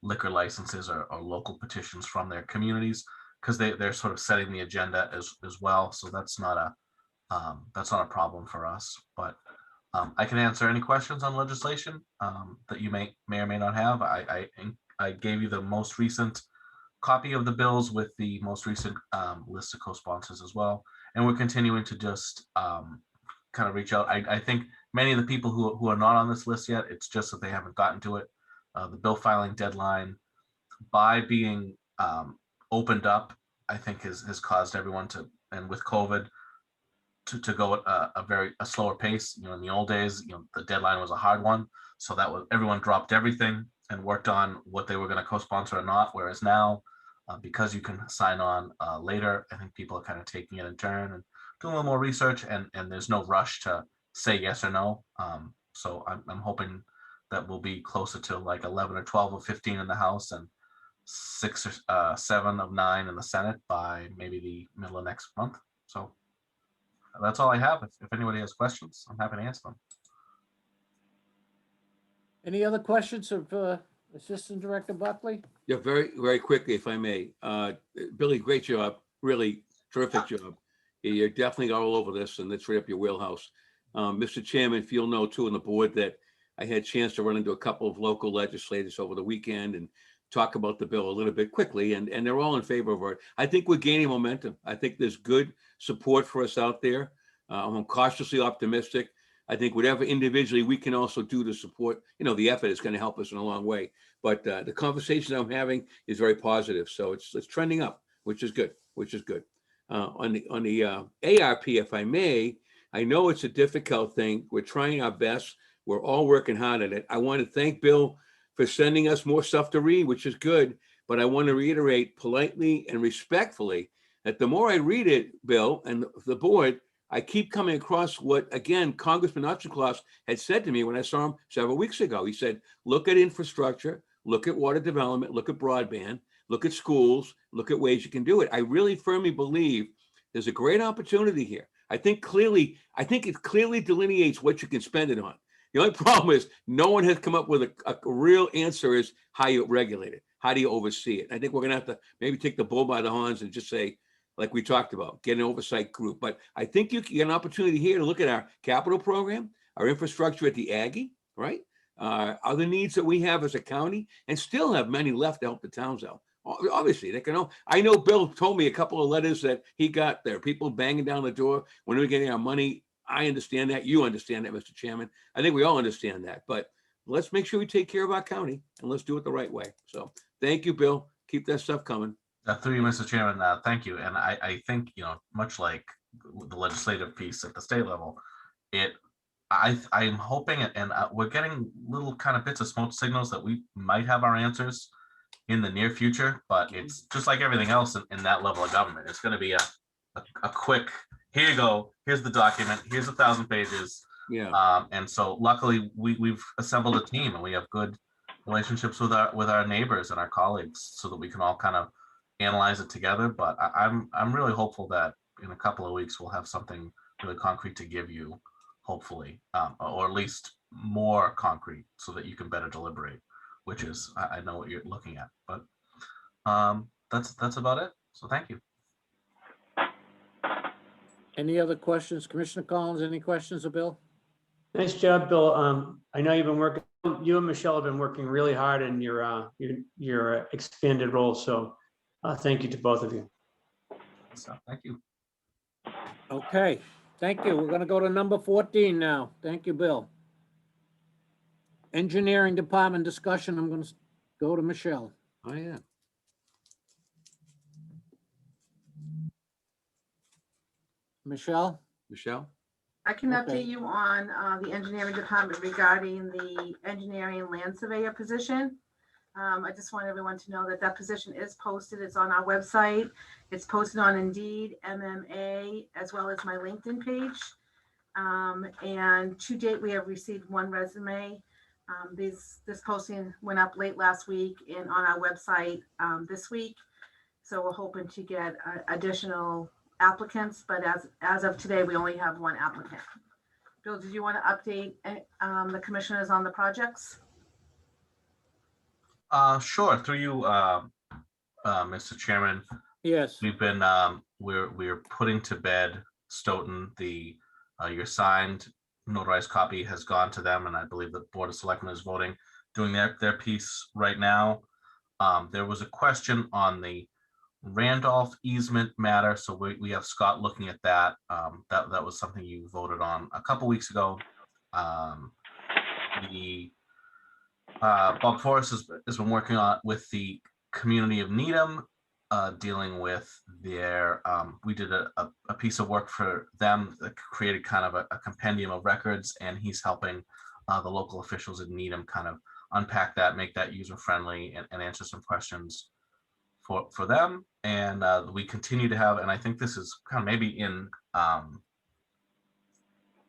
liquor licenses or local petitions from their communities, because they're sort of setting the agenda as well. So that's not a problem for us. But I can answer any questions on legislation that you may or may not have. I gave you the most recent copy of the bills with the most recent list of co-sponsors as well. And we're continuing to just kind of reach out. I think many of the people who are not on this list yet, it's just that they haven't gotten to it. The bill filing deadline, by being opened up, I think has caused everyone to, and with COVID, to go at a slower pace. In the old days, the deadline was a hard one. So that was, everyone dropped everything and worked on what they were going to co-sponsor or not. Whereas now, because you can sign on later, I think people are kind of taking it in turn and doing a little more research, and there's no rush to say yes or no. So I'm hoping that we'll be closer to like 11 or 12 or 15 in the House and 6 or 7 of 9 in the Senate by maybe the middle of next month. So that's all I have. If anybody has questions, I'm happy to answer them. Any other questions of Assistant Director Buckley? Yeah, very, very quickly, if I may. Billy, great job. Really terrific job. You're definitely all over this, and it's right up your wheelhouse. Mr. Chairman, if you'll know too on the board that I had a chance to run into a couple of local legislators over the weekend and talk about the bill a little bit quickly, and they're all in favor of it. I think we're gaining momentum. I think there's good support for us out there. I'm cautiously optimistic. I think whatever individually we can also do to support, the effort is going to help us in a long way. But the conversation I'm having is very positive. So it's trending up, which is good, on the ARP, if I may, I know it's a difficult thing. We're trying our best. We're all working hard at it. I want to thank Bill for sending us more stuff to read, which is good. But I want to reiterate politely and respectfully that the more I read it, Bill, and the board, I keep coming across what, again, Congressman Auchincloss had said to me when I saw him several weeks ago. He said, look at infrastructure, look at water development, look at broadband, look at schools, look at ways you can do it. I really firmly believe there's a great opportunity here. I think it clearly delineates what you can spend it on. The only problem is no one has come up with a real answer is how you regulate it. How do you oversee it? I think we're going to have to maybe take the bull by the horns and just say, like we talked about, get an oversight group. But I think you get an opportunity here to look at our capital program, our infrastructure at the Aggie, right? Other needs that we have as a county, and still have many left to help the towns out. Obviously, they can. I know Bill told me a couple of letters that he got there, people banging down the door when we're getting our money. I understand that. You understand that, Mr. Chairman. I think we all understand that. But let's make sure we take care of our county, and let's do it the right way. So thank you, Bill. Keep that stuff coming. Through you, Mr. Chairman, thank you. And I think, much like the legislative piece at the state level, I'm hoping, and we're getting little kind of bits of smoke signals that we might have our answers in the near future, but it's just like everything else in that level of government. It's going to be a quick, here you go, here's the document, here's 1,000 pages. Yeah. And so luckily we've assembled a team, and we have good relationships with our neighbors and our colleagues, so that we can all kind of analyze it together. But I'm really hopeful that in a couple of weeks we'll have something really concrete to give you, hopefully, or at least more concrete, so that you can better deliberate, which is, I know what you're looking at. But that's about it. So thank you. Any other questions? Commissioner Collins, any questions of Bill? Nice job, Bill. I know you and Michelle have been working really hard in your expanded role. So thank you to both of you. So thank you. Okay, thank you. We're going to go to number 14 now. Thank you, Bill. Engineering Department discussion. I'm going to go to Michelle. Oh, yeah. Michelle? Michelle? I can Okay. update you on the engineering department regarding the engineering and land surveyor position. I just want everyone to know that that position is posted. It's on our website. It's posted on Indeed, MMA, as well as my LinkedIn page. And to date, we have received one resume. This posting went up late last week and on our website this week. So we're hoping to get additional applicants, but as of today, we only have one applicant. Bill, did you want to update the commissioners on the projects? Sure, through you, Mr. Chairman. Yes. We've been, we're putting to bed Stoughton, your signed notarized copy has gone to them, and I believe the Board of Selectmen is doing their piece right now. There was a question on the Randolph easement matter, so we have Scott looking at that. That was something you voted on a couple weeks ago. Bob Forrest has been working on with the community of Needham, dealing with their, we did a piece of work for them that created kind of a compendium of records, and he's helping the local officials in Needham kind of unpack that, make that user friendly, and answer some questions for them. And we continue to have, and I think this is kind of maybe in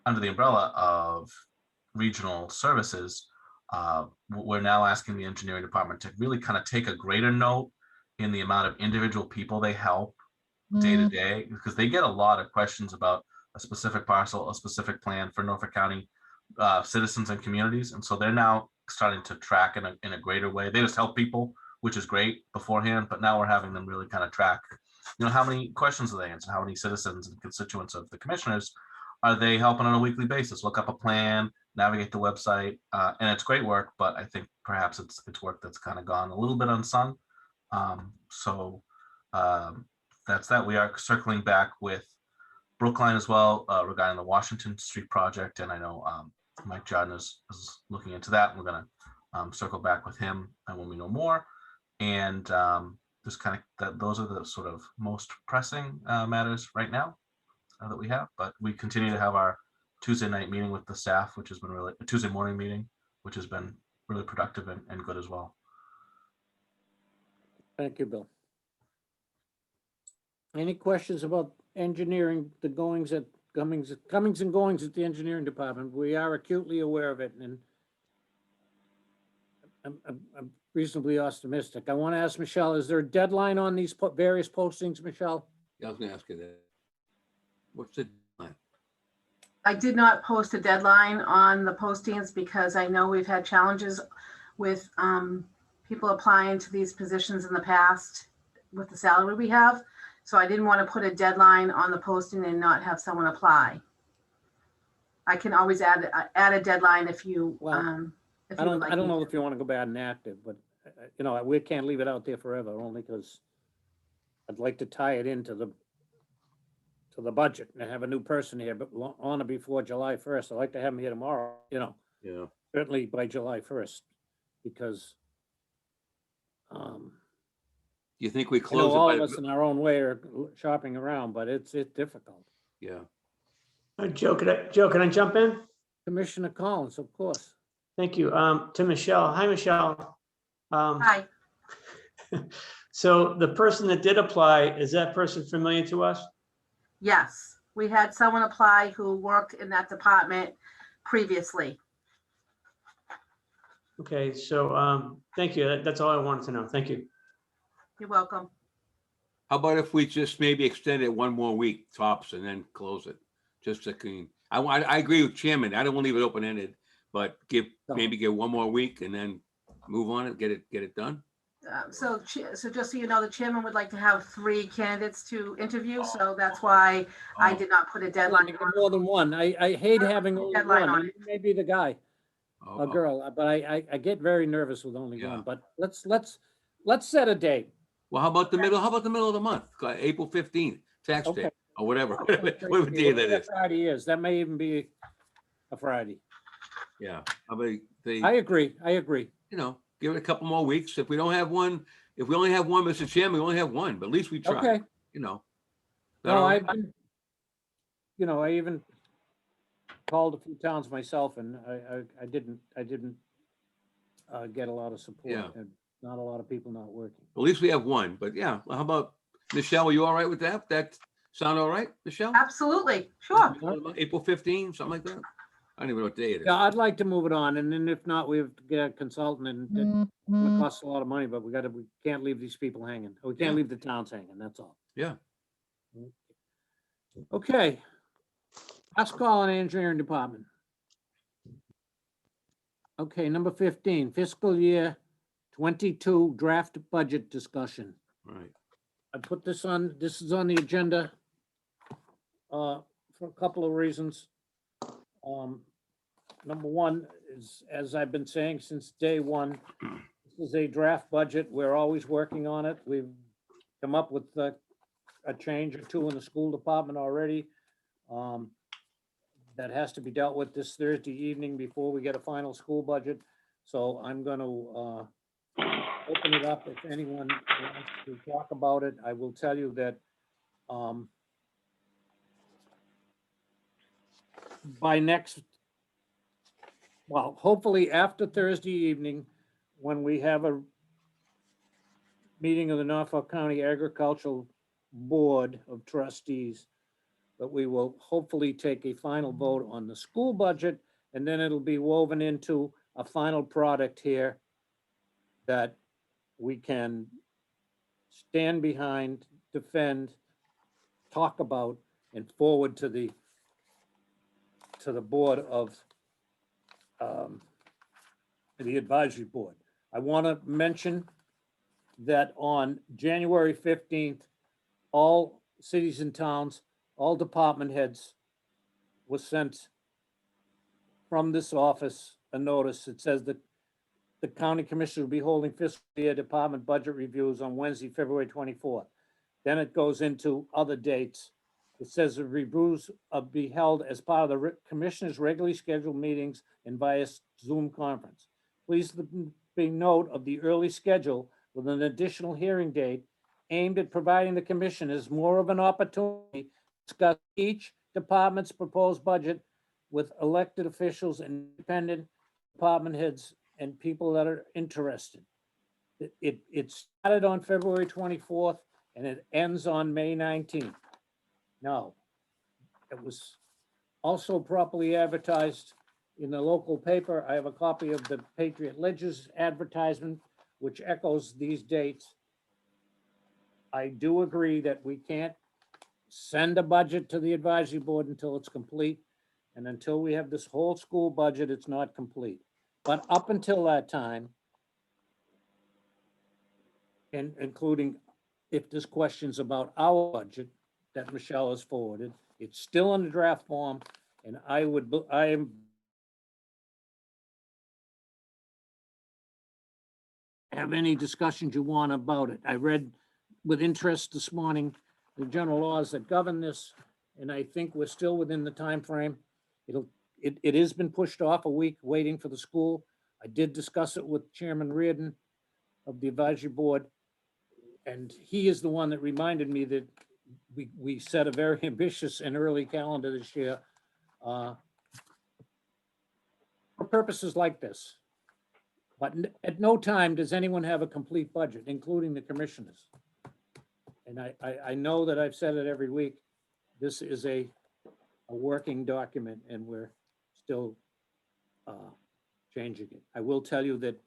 under the umbrella of regional services, we're now asking the engineering department to really kind of take a greater note in the amount of individual people they help day to day, because they get a lot of questions about a specific parcel, a specific plan for Norfolk County citizens and communities. And so they're now starting to track in a greater way. They just help people, which is great beforehand, but now we're having them really kind of track, how many questions do they answer? How many citizens and constituents of the commissioners are they helping on a weekly basis? Look up a plan, navigate the website, and it's great work, but I think perhaps it's work that's kind of gone a little bit unsung. That's that. We are circling back with Brookline as well regarding the Washington Street project, and I know Mike Jordan is looking into that. We're going to circle back with him when we know more, and just kind of those are the sort of most pressing matters right now that we have. But we continue to have our Tuesday night meeting with the staff, which has been really a Tuesday morning meeting, which has been really productive and good as well. Thank you, Bill. Any questions about engineering, the goings at comings and goings at the engineering department? We are acutely aware of it, and I'm reasonably optimistic. I want to ask Michelle, is there a deadline on these various postings, Michelle? Yeah, I was gonna ask you that. What's the deadline? I did not post a deadline on the postings because I know we've had challenges with people applying to these positions in the past with the salary we have. So I didn't want to put a deadline on the posting and not have someone apply. I can always add a deadline if you. Well, if I you don't would like me know to. if you want to go bad and active, but we can't leave it out there forever, only because I'd like to tie it into the budget and have a new person here, but on or before July 1st. I'd like to have him here tomorrow, Yeah. certainly by July 1st, because You think we I know close all it of by, us in our own way are shopping around, but it's difficult. yeah. Joe, can I jump in? Commissioner Collins, of course. Thank you. To Michelle. Hi, Michelle. Hi. So the person that did apply, is that person familiar to us? Yes, we had someone apply who worked in that department previously. Okay, so thank you. That's all I wanted to know. Thank you. You're welcome. How about if we just maybe extend it one more week tops and then close it? Just to clean. I agree with Chairman. I don't want to leave it open-ended, but maybe give one more week and then move on and get it done. So just so you know, the chairman would like to have 3 candidates to interview, so that's why I did not put a deadline. More than one. I hate having only Deadline on one. it. Maybe the guy, Oh, a girl, but I get very nervous with only Yeah. one. But let's set a date. Well, how about the middle of the month? April 15th, tax Okay. day or whatever. Whatever day that Whatever is. Friday is. That may even be a Friday. Yeah. How about I agree. give it a couple more weeks. If we don't have one, if we only have one, Mr. Chairman, we only have one, but at least we tried, Okay. you know. No, I've been, I even called a few towns myself and I didn't get a lot of support. Yeah. And not a lot of people not working. At least we have one, but yeah, well, how about, Michelle, are you all right with that? That sound all right, Michelle? Absolutely, sure. April 15, something like that? I don't even know what day it is. Yeah, I'd like to move it on, and then if not, we have to get a consultant, and it costs a lot of money, but we can't leave these people hanging. We Yeah. can't leave the towns hanging, that's all. Yeah. Okay. Last call on engineering department. Okay, number 15, fiscal year 22 draft budget discussion. All right. I put this is on the agenda for a couple of reasons. Number one is, as I've been saying since day one, this is a draft budget. We're always working on it. We've come up with a change or two in the school department already. That has to be dealt with this Thursday evening before we get a final school budget. So I'm going to open it up if anyone wants to talk about it. I will tell you that by hopefully after Thursday evening, when we have a meeting of the Norfolk County Agricultural Board of Trustees, but we will hopefully take a final vote on the school budget, and then it'll be woven into a final product here that we can stand behind, defend, talk about, and forward to the board of the advisory board. I want to mention that on January 15th, all cities and towns, all department heads was sent from this office a notice that says that the county commissioner will be holding fiscal year department budget reviews on Wednesday, February 24th. Then it goes into other dates. It says the reviews will be held as part of the commissioner's regularly scheduled meetings and via Zoom conference. Please be note of the early schedule with an additional hearing date aimed at providing the commissioners more of an opportunity to discuss each department's proposed budget with elected officials and independent department heads and people that are interested. It started on February 24th and it ends on May 19th. Now, it was also properly advertised in the local paper. I have a copy of the Patriot Ledger's advertisement, which echoes these dates. I do agree that we can't send a budget to the advisory board until it's complete. And until we have this whole school budget, it's not complete. But up until that time, and including if there's questions about our budget that Michelle has forwarded, it's still in the draft form, and I am have any discussions you want about it. I read with interest this morning the general laws that govern this, and I think we're still within the time frame. It has been pushed off a week, waiting for the school. I did discuss it with Chairman Reardon of the advisory board, and he is the one that reminded me that we set a very ambitious and early calendar this year for purposes like this. But at no time does anyone have a complete budget, including the commissioners. And I know that I've said it every week. This is a working document, and we're still changing it. I will tell you that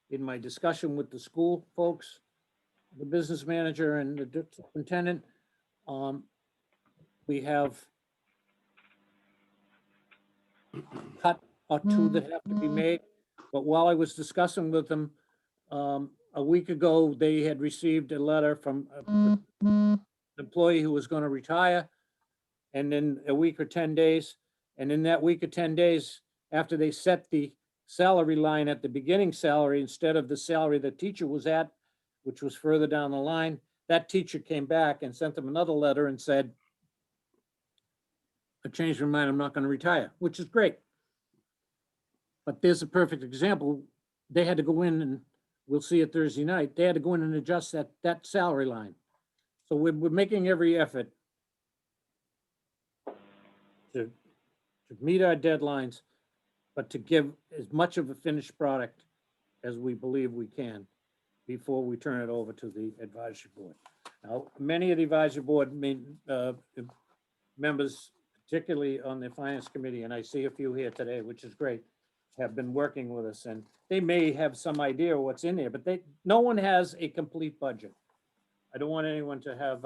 in my discussion with the school folks, the business manager and the superintendent, we have cut or two that have to be made. But while I was discussing with them, a week ago, they had received a letter from an employee who was going to retire. And then a week or 10 days. And in that week or 10 days, after they set the salary line at the beginning salary, instead of the salary the teacher was at, which was further down the line, that teacher came back and sent them another letter and said, I changed my mind, I'm not going to retire, which is great. But there's a perfect example. They had to go in and we'll see it Thursday night. They had to go in and adjust that salary line. So we're making every effort to meet our deadlines, but to give as much of a finished product as we believe we can before we turn it over to the advisory board. Now, many of the advisory board members, particularly on the finance committee, and I see a few here today, which is great, have been working with us, and they may have some idea of what's in there, but no one has a complete budget. I don't want anyone to have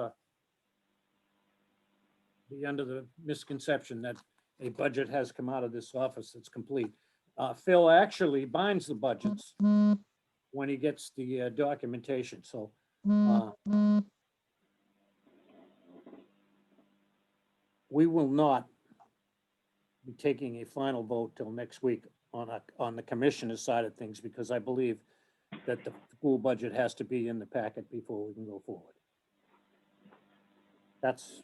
be under the misconception that a budget has come out of this office that's complete. Phil actually binds the budgets when he gets the documentation, so we will not be taking a final vote till next week on the commissioner's side of things, because I believe that the school budget has to be in the packet before we can go forward. That's,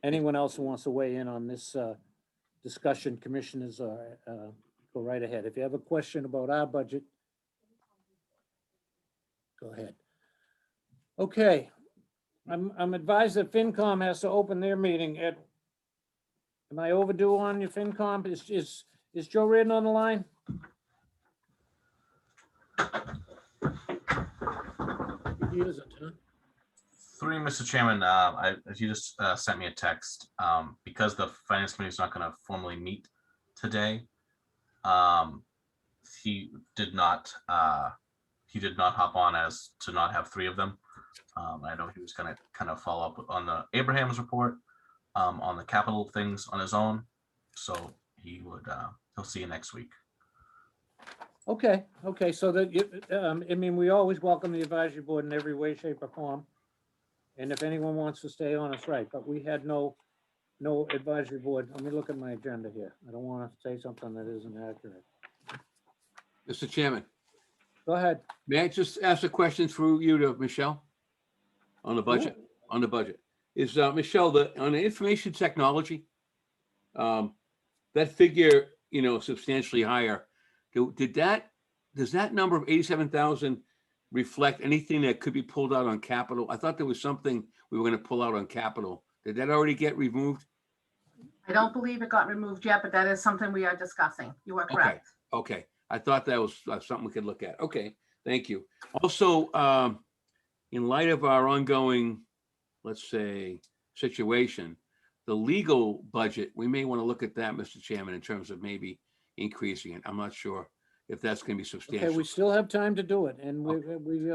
anyone else who wants to weigh in on this discussion, commissioners, go right ahead. If you have a question about our budget, go ahead. Okay, I'm advised that FinCom has to open their meeting at, am I overdue on your FinCom? Is Joe Reardon on the line? He isn't, huh? Through you, Mr. Chairman, if you just sent me a text, because the finance committee is not going to formally meet today, he did not hop on as to not have three of them. I know he was going to kind of follow up on the Abraham's report, on the capital things on his own. So he would, he'll see you next week. Okay, so that, I mean, we always welcome the advisory board in every way, shape, or form. And if anyone wants to stay on, it's right, but we had no advisory board. Let me look at my agenda here. I don't want to say something that isn't accurate. Mr. Chairman, Go ahead. may I just ask a question through you to Michelle? On the budget, on the budget. Is, Michelle, on the information technology, that figure, substantially higher, does that number of 87,000 reflect anything that could be pulled out on capital? I thought there was something we were going to pull out on capital. Did that already get removed? I don't believe it got removed yet, but that is something we are discussing. You are correct. Okay. I thought that was something we could look at. Okay, thank you. Also, in light of our ongoing, let's say, situation, the legal budget, we may want to look at that, Mr. Chairman, in terms of maybe increasing it. I'm not sure if that's going to be substantial. Okay, we still have time to do it, and we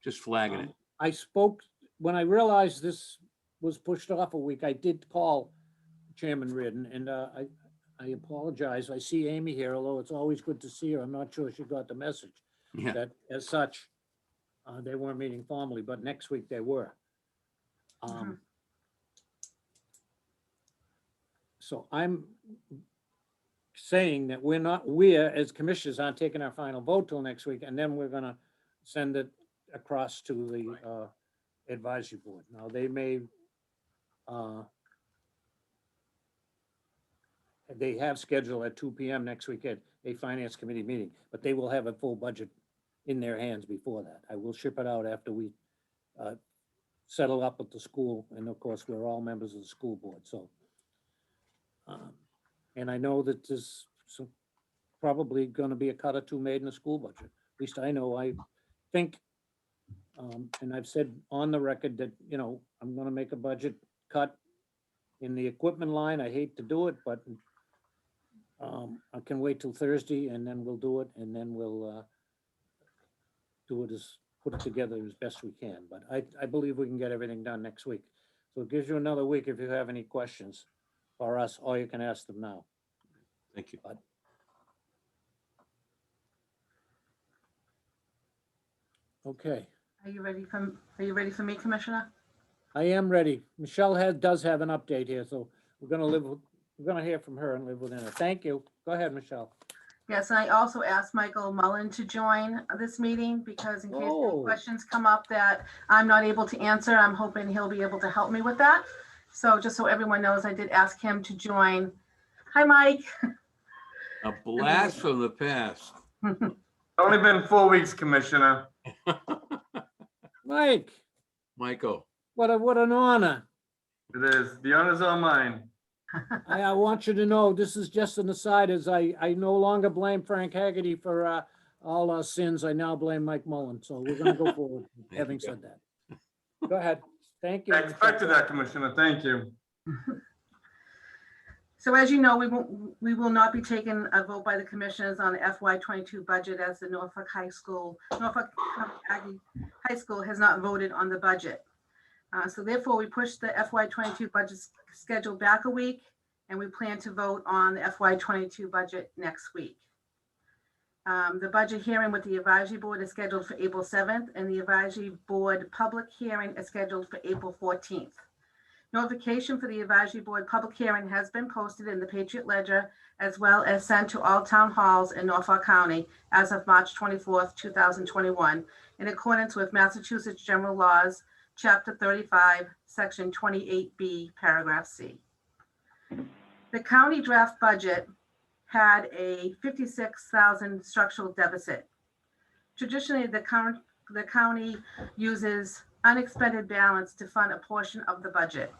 Just flagging it. I spoke, when I realized this was pushed off a week, I did call Chairman Reardon, and I apologize. I see Amy here, although it's always good to see her. I'm not sure she got the message. Yeah. That as such, they weren't meeting formally, but next week they were. So I'm saying that we as commissioners aren't taking our final vote till next week, and then we're gonna send it across to the advisory board. Now, they may, they have scheduled at 2 p.m. next week at a finance committee meeting, but they will have a full budget in their hands before that. I will ship it out after we settle up with the school, and of course, we're all members of the school board, so. And I know that there's probably gonna be a cut or two made in the school budget. At least I know, I think, and I've said on the record that, I'm gonna make a budget cut in the equipment line. I hate to do it, but I can wait till Thursday and then we'll do it, and then we'll put it together as best we can. But I believe we can get everything done next week. So it gives you another week if you have any questions for us, or you can ask them now. Thank you. Okay, Are you ready for me, Commissioner? I am ready. Michelle does have an update here, so we're gonna hear from her and live within it. Thank you. Go ahead, Michelle. Yes, and I also asked Michael Mullen to join this meeting because in case any questions come up that I'm not able to answer, I'm hoping he'll be able to help me with that. So just so everyone knows, I did ask him to join. Hi, Mike. A blast from the past. Only been 4 weeks, Commissioner. Mike, Michael, what an honor. It is. The honor's all mine. I want you to know, this is just an aside, as I no longer blame Frank Haggerty for all our sins. I now blame Mike Mullen. So we're gonna go forward, you, having Bill. said that. Go ahead. Thank you. I expected that, Commissioner. Thank you. So as you know, we will not be taking a vote by the commissioners on the FY22 budget as the Norfolk High School Aggie High School has not voted on the budget. So therefore, we pushed the FY22 budget schedule back a week, and we plan to vote on the FY22 budget next week. The budget hearing with the advisory board is scheduled for April 7th, and the advisory board public hearing is scheduled for April 14th. Notification for the advisory board public hearing has been posted in the Patriot Ledger, as well as sent to all town halls in Norfolk County as of March 24th, 2021, in accordance with Massachusetts General Laws, Chapter 35, Section 28B, Paragraph C. The county draft budget had a 56,000 structural deficit. Traditionally, the county uses unexpended balance to fund a portion of the budget.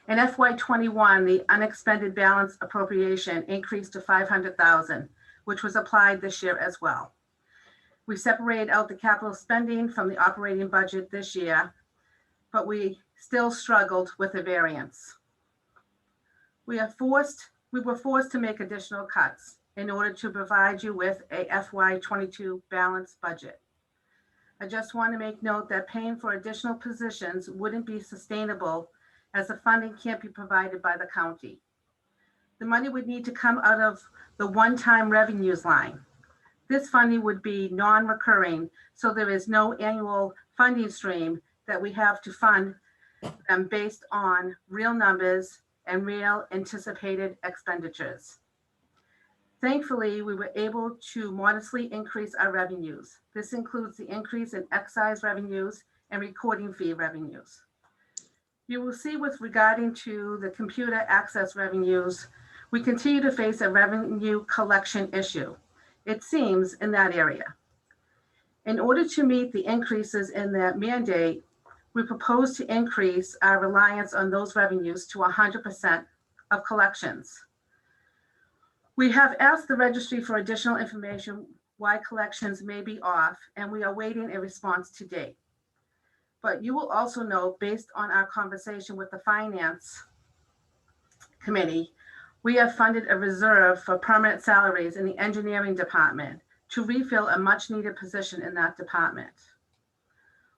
In FY21, the unexpended balance appropriation increased to 500,000, which was applied this year as well. We separated out the capital spending from the operating budget this year, but we still struggled with the variance. We were forced to make additional cuts in order to provide you with a FY22 balanced budget. I just want to make note that paying for additional positions wouldn't be sustainable, as the funding can't be provided by the county. The money would need to come out of the one-time revenues line. This funding would be non-recurring, so there is no annual funding stream that we have to fund them based on real numbers and real anticipated expenditures. Thankfully, we were able to modestly increase our revenues. This includes the increase in excise revenues and recording fee revenues. You will see with regarding to the computer access revenues, we continue to face a revenue collection issue, it seems, in that area. In order to meet the increases in the mandate, we propose to increase our reliance on those revenues to 100% of collections. We have asked the registry for additional information why collections may be off, and we are waiting a response to date. But you will also know, based on our conversation with the Finance Committee, we have funded a reserve for permanent salaries in the engineering department to refill a much needed position in that department.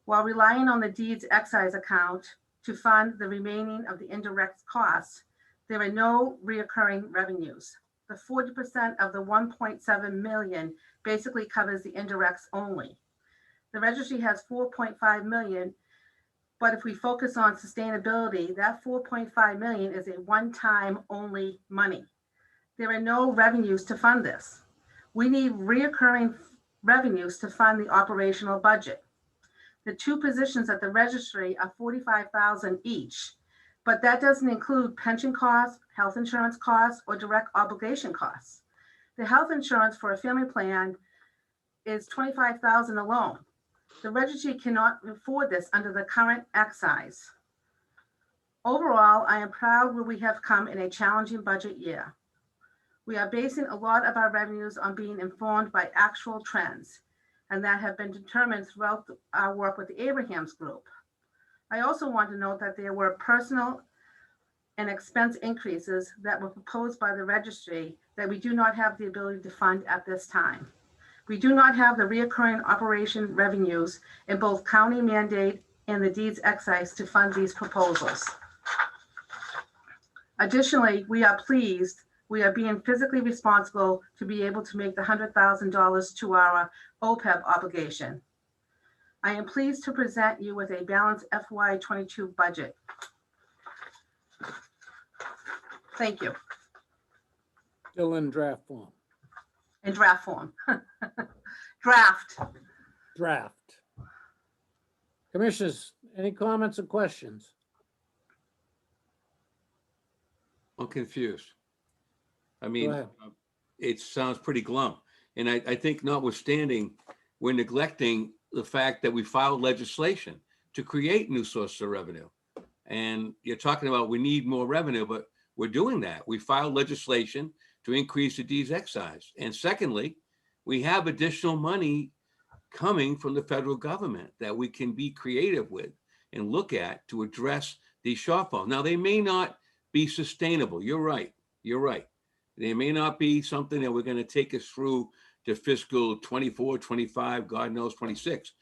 While relying on the deeds excise account to fund the remaining of the indirect costs, there are no reoccurring revenues. The 40% of the 1.7 million basically covers the indirects only. The registry has 4.5 million, but if we focus on sustainability, that 4.5 million is a one-time only money. There are no revenues to fund this. We need reoccurring revenues to fund the operational budget. The two positions at the registry are 45,000 each, but that doesn't include pension costs, health insurance costs, or direct obligation costs. The health insurance for a family plan is 25,000 alone. The registry cannot afford this under the current excise. Overall, I am proud where we have come in a challenging budget year. We are basing a lot of our revenues on being informed by actual trends, and that have been determined throughout our work with the Abrahams Group. I also want to note that there were personal and expense increases that were proposed by the registry that we do not have the ability to fund at this time. We do not have the reoccurring operation revenues in both county mandate and the deeds excise to fund these proposals. Additionally, we are pleased we are being physically responsible to be able to make the $100,000 to our OPEB obligation. I am pleased to present you with a balanced FY22 budget. Thank you. Still in draft form. In draft form. Draft. Commissioners, any comments or questions? I'm confused. I Go mean, ahead. it sounds pretty glum. And I think notwithstanding, we're neglecting the fact that we filed legislation to create new sources of revenue. And you're talking about we need more revenue, but we're doing that. We filed legislation to increase the D's excise. And secondly, we have additional money coming from the federal government that we can be creative with and look at to address these shortfalls. Now, they may not be sustainable. You're right. You're right. They may not be something that we're going to take us through to fiscal 24, 25, God knows 26.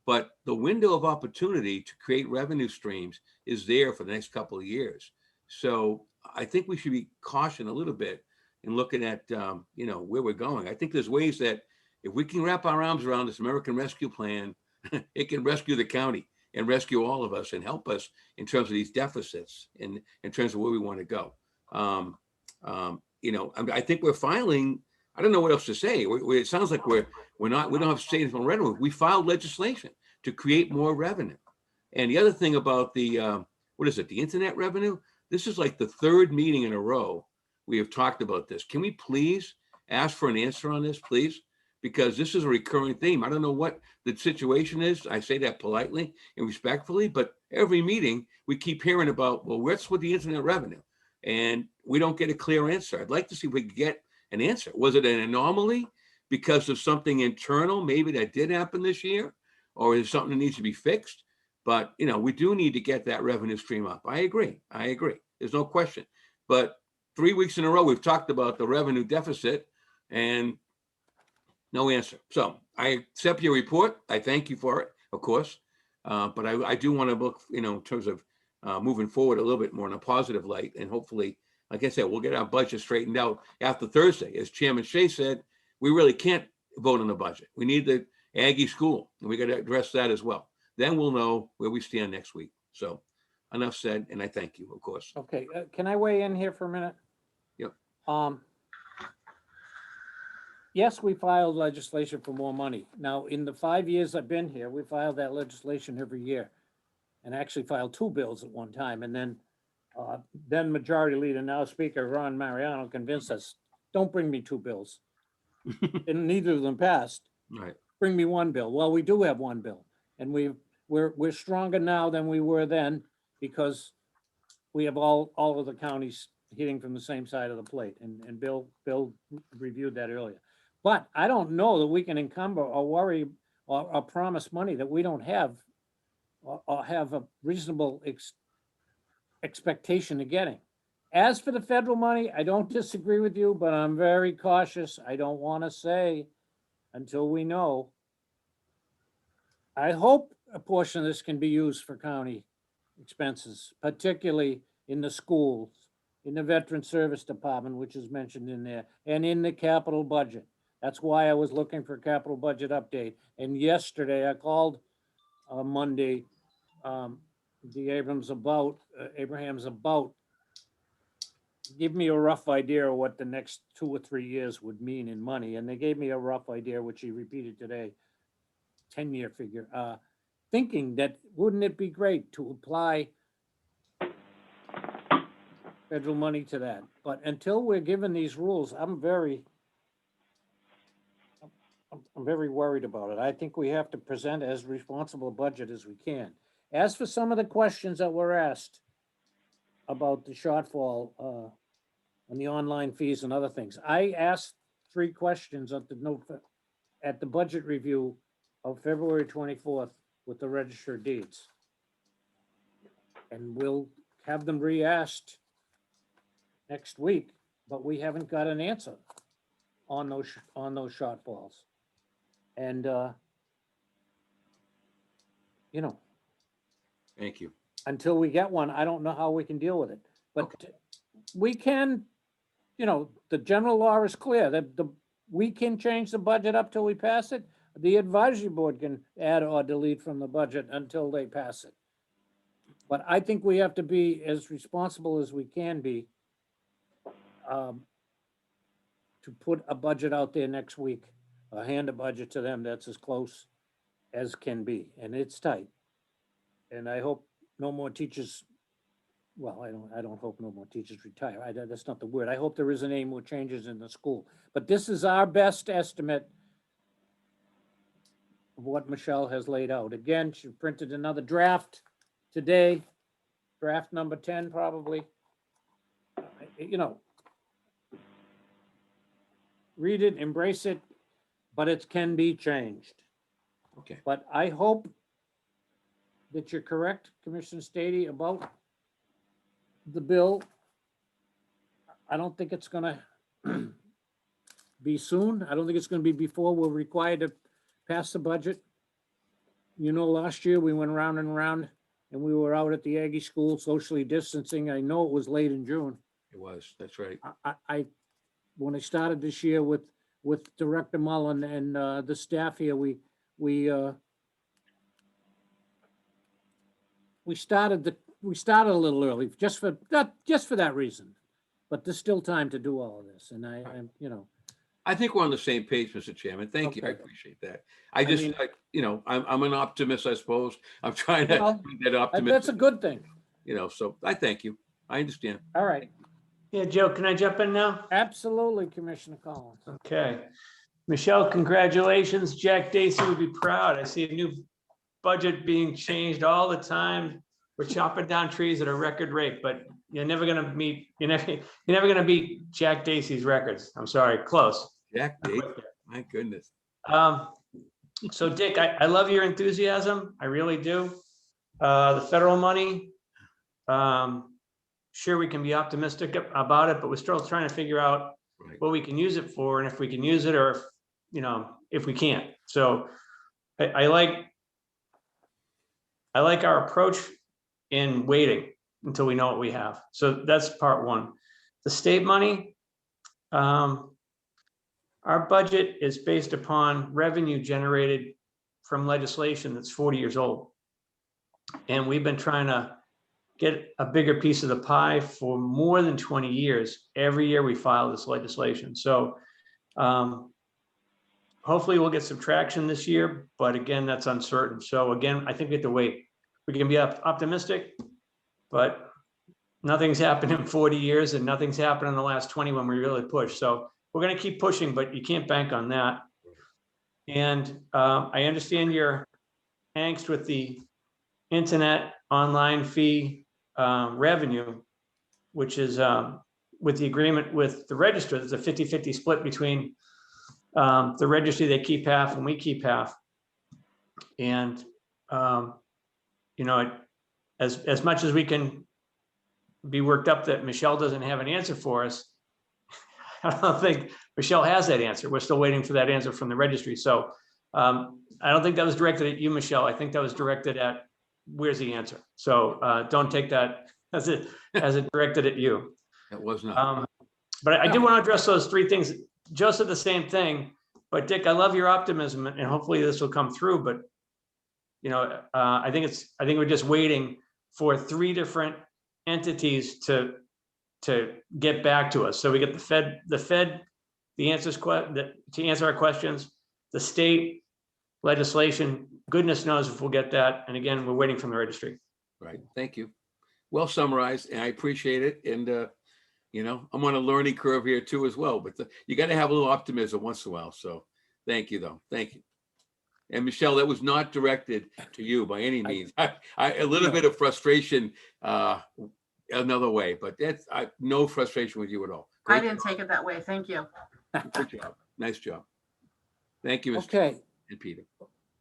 But the window of opportunity to create revenue streams is there for the next couple of years. So I think we should be cautioned a little bit in looking at, where we're going. I think there's ways that if we can wrap our arms around this American Rescue Plan, it can rescue the county and rescue all of us and help us in terms of these deficits and in terms of where we want to go. I think we're filing, I don't know what else to say. It sounds like we don't have sustainable revenue. We filed legislation to create more revenue. And the other thing about the internet revenue, this is like the third meeting in a row we have talked about this. Can we please ask for an answer on this, please? Because this is a recurring theme. I don't know what the situation is. I say that politely and respectfully, but every meeting we keep hearing about, well, what's with the internet revenue? And we don't get a clear answer. I'd like to see if we could get an answer. Was it an anomaly because of something internal maybe that did happen this year? Or is it something that needs to be fixed? But, we do need to get that revenue stream up. I agree. There's no question. But 3 weeks in a row, we've talked about the revenue deficit and no answer. So I accept your report. I thank you for it, of course. But I do want to look, in terms of moving forward a little bit more in a positive light. And hopefully, like I said, we'll get our budget straightened out after Thursday. As Chairman Shea said, we really can't vote on the budget. We need the Aggie school, and we got to address that as well. Then we'll know where we stand next week. So enough said, and I thank you, of course. Okay, can I weigh in here for a minute? Yep. Yes, we filed legislation for more money. Now, in the 5 years I've been here, we filed that legislation every year. And actually filed 2 bills at one time. And then Majority Leader, now Speaker Ron Mariano convinced us, don't bring me 2 bills. And neither of them passed. Right. Bring me 1 bill. Well, we do have 1 bill. And we're stronger now than we were then because we have all of the counties hitting from the same side of the plate. And Bill reviewed that earlier. But I don't know that we can encumber or worry or promise money that we don't have or have a reasonable expectation of getting. As for the federal money, I don't disagree with you, but I'm very cautious. I don't want to say until we know. I hope a portion of this can be used for county expenses, particularly in the schools, in the Veteran Service Department, which is mentioned in there, and in the capital budget. That's why I was looking for a capital budget update. And yesterday I called Monday, the Abrams about, give me a rough idea of what the next 2 or 3 years would mean in money. And they gave me a rough idea, which he repeated today, 10-year figure, thinking that wouldn't it be great to apply federal money to that? But until we're given these rules, I'm very worried about it. I think we have to present as responsible a budget as we can. As for some of the questions that were asked about the shortfall on the online fees and other things, I asked 3 questions at the budget review of February 24th with the Register of Deeds. And we'll have them re-asked next week, but we haven't got an answer on those shortfalls. And, Thank you. until we get one, I don't know how we can deal with it. But we can, the general law is clear that we can change the budget up till we pass it. The advisory board can add or delete from the budget until they pass it. But I think we have to be as responsible as we can be to put a budget out there next week, hand a budget to them that's as close as can be, and it's tight. And I hope no more teachers well, I don't hope no more teachers retire. That's not the word. I hope there isn't any more changes in the school. But this is our best estimate of what Michelle has laid out. Again, she printed another draft today, draft number 10 probably. You know, read it, embrace it, but it can be changed. Okay. But I hope that you're correct, Commissioner Stady, about the bill. I don't think it's gonna be soon. I don't think it's gonna be before we're required to pass the budget. You know, last year we went round and round and we were out at the Aggie School socially distancing. I know it was late in June. It was, that's right. When I started this year with Director Mullen and the staff here, we started a little early, just for that reason. But there's still time to do all of this, and I'm, you know. I think we're on the same page, Mr. Chairman. Thank you. I Okay. appreciate that. I just, mean- you know, I'm an optimist, I suppose. I'm trying to Well, be that optimist. That's a good thing. You know, so I thank you. I understand. All right, Yeah, Joe, can I jump in now? absolutely, Commissioner Collins. Okay. Michelle, congratulations. Jack Dacey would be proud. I see a new budget being changed all the time. We're chopping down trees at a record rate, but you're never gonna beat Jack Dacey's records. I'm sorry, close. Jack Dave, my goodness. So Dick, I love your enthusiasm. I really do. The federal money, sure, we can be optimistic about it, but we're still trying to figure out Right. what we can use it for and if we can use it or, if we can't. So I like our approach in waiting until we know what we have. So that's part one. The state money, our budget is based upon revenue generated from legislation that's 40 years old. And we've been trying to get a bigger piece of the pie for more than 20 years. Every year we file this legislation. So hopefully we'll get some traction this year, but again, that's uncertain. So again, I think we have to wait. We can be optimistic, but nothing's happened in 40 years and nothing's happened in the last 20 when we really push. So we're going to keep pushing, but you can't bank on that. And I understand your angst with the internet online fee revenue, which is with the agreement with the register, there's a 50-50 split between the registry, they keep half and we keep half. And, as much as we can be worked up that Michelle doesn't have an answer for us, I don't think Michelle has that answer. We're still waiting for that answer from the registry. So I don't think that was directed at you, Michelle. I think that was directed at where's the answer. So don't take that as it directed at you. That was not. But I did want to address those three things. Joe said the same thing, but Dick, I love your optimism and hopefully this will come through. But I think we're just waiting for three different entities to get back to us. So we get the Fed, the answers to answer our questions, the state legislation, goodness knows if we'll get that. And again, we're waiting from the registry. Right. Thank you. Well summarized, and I appreciate it. And, I'm on a learning curve here too as well, but you got to have a little optimism once in a while. So thank you, though. Thank you. And Michelle, that was not directed to you by any means. A little bit of frustration another way, but that's no frustration with you at all. I didn't take it that way. Thank you. Good job. Nice job. Thank you, Mr. Okay, and Peter.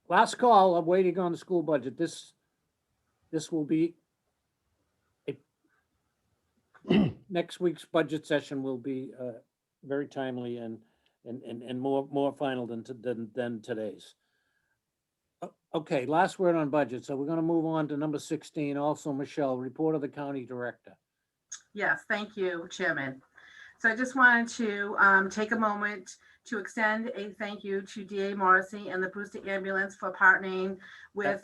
last call. I'm waiting on the school budget. This will be next week's budget session will be very timely and more final than today's. Okay, last word on budget. So we're going to move on to number 16. Also, Michelle, report of the county director. Yes, thank you, Chairman. So I just wanted to take a moment to extend a thank you to DA Morrissey and the Brewster Ambulance for partnering with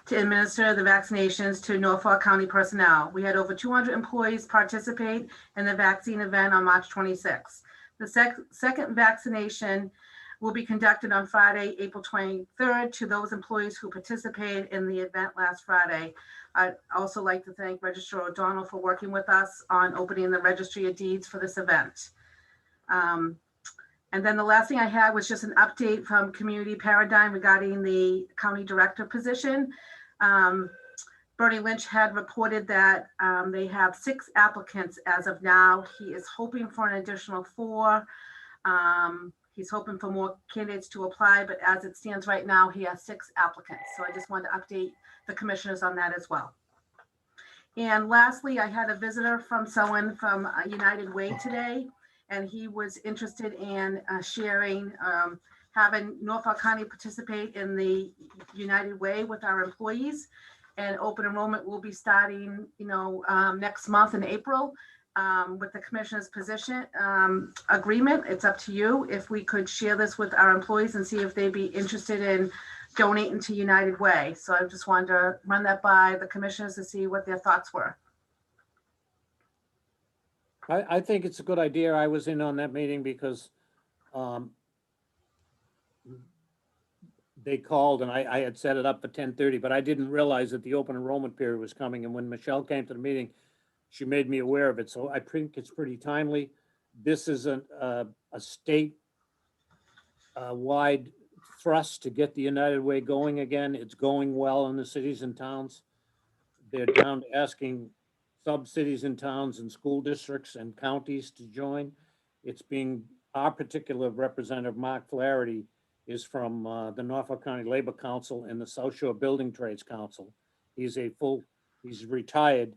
to administer the vaccinations to Norfolk County personnel. We had over 200 employees participate in the vaccine event on March 26th. The second vaccination will be conducted on Friday, April 23rd, to those employees who participated in the event last Friday. I'd also like to thank Registrar O'Donnell for working with us on opening the Registry of Deeds for this event. And then the last thing I had was just an update from Community Paradigm regarding the county director position. Bernie Lynch had reported that they have 6 applicants as of now. He is hoping for an additional 4. He's hoping for more candidates to apply, but as it stands right now, he has 6 applicants. So I just wanted to update the commissioners on that as well. And lastly, I had a visitor from someone from United Way today, and he was interested in sharing, having Norfolk County participate in the United Way with our employees. And open enrollment will be starting, next month in April. With the commissioner's position agreement, it's up to you if we could share this with our employees and see if they'd be interested in donating to United Way. So I just wanted to run that by the commissioners to see what their thoughts were. I think it's a good idea. I was in on that meeting because they called and I had set it up for 10:30, but I didn't realize that the open enrollment period was coming. And when Michelle came to the meeting, she made me aware of it. So I think it's pretty timely. This is a state wide thrust to get the United Way going again. It's going well in the cities and towns. They're down to asking sub-cities and towns and school districts and counties to join. It's being, our particular representative, Mark Flaherty, is from the Norfolk County Labor Council and the South Shore Building Trades Council. He's retired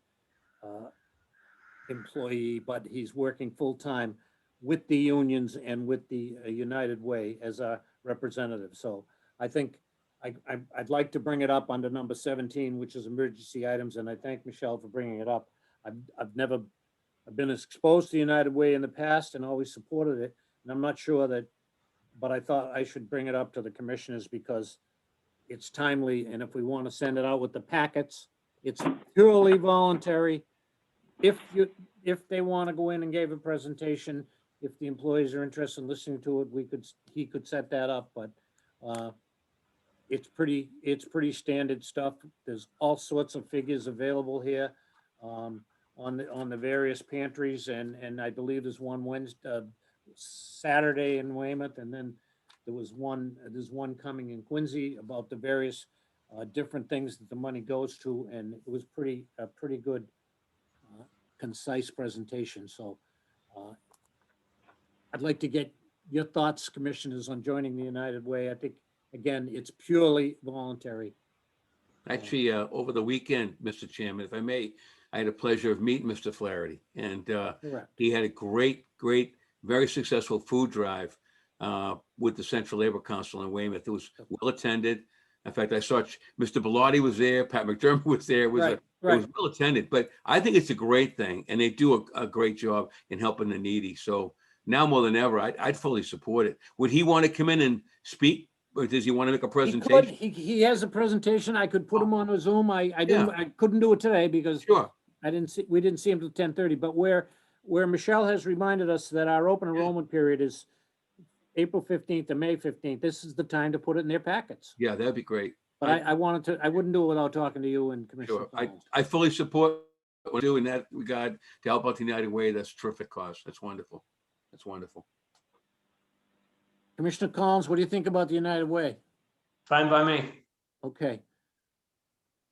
employee, but he's working full-time with the unions and with the United Way as a representative. So I think I'd like to bring it up under number 17, which is emergency items, and I thank Michelle for bringing it up. I've been exposed to the United Way in the past and always supported it, and I'm not sure that, but I thought I should bring it up to the commissioners because it's timely, and if we want to send it out with the packets, it's purely voluntary. If they want to go in and give a presentation, if the employees are interested in listening to it, he could set that up, but it's pretty standard stuff. There's all sorts of figures available here on the various pantries, and I believe there's one Saturday in Weymouth, and then there's one coming in Quincy about the various different things that the money goes to, and it was a pretty good concise presentation. So I'd like to get your thoughts, commissioners, on joining the United Way. I think, again, it's purely voluntary. Actually, over the weekend, Mr. Chairman, if I may, I had a pleasure of meeting Mr. Flaherty, and he had a great, very successful food drive with the Central Labor Council in Weymouth. It was well attended. In fact, I saw Mr. Bellotti was there, Pat McDermott was there. It was well attended, but I think it's a great thing, and they do a great job in helping the needy. So now more than ever, I'd fully support it. Would he want to come in and speak? Or does he want to make a presentation? He has a presentation. I could put him on a Zoom. I couldn't do it today because we didn't see him till 10:30. But where Michelle has reminded us that our open enrollment period is April 15th to May 15th. This is the time to put it in their packets. Yeah, that'd be great. But I wouldn't do it without talking to you and Commissioner. Sure. I fully support what we do in that regard to help out the United Way. That's a terrific cause. That's wonderful. That's wonderful. Commissioner Collins, what do you think about the United Way? Fine by me. Okay.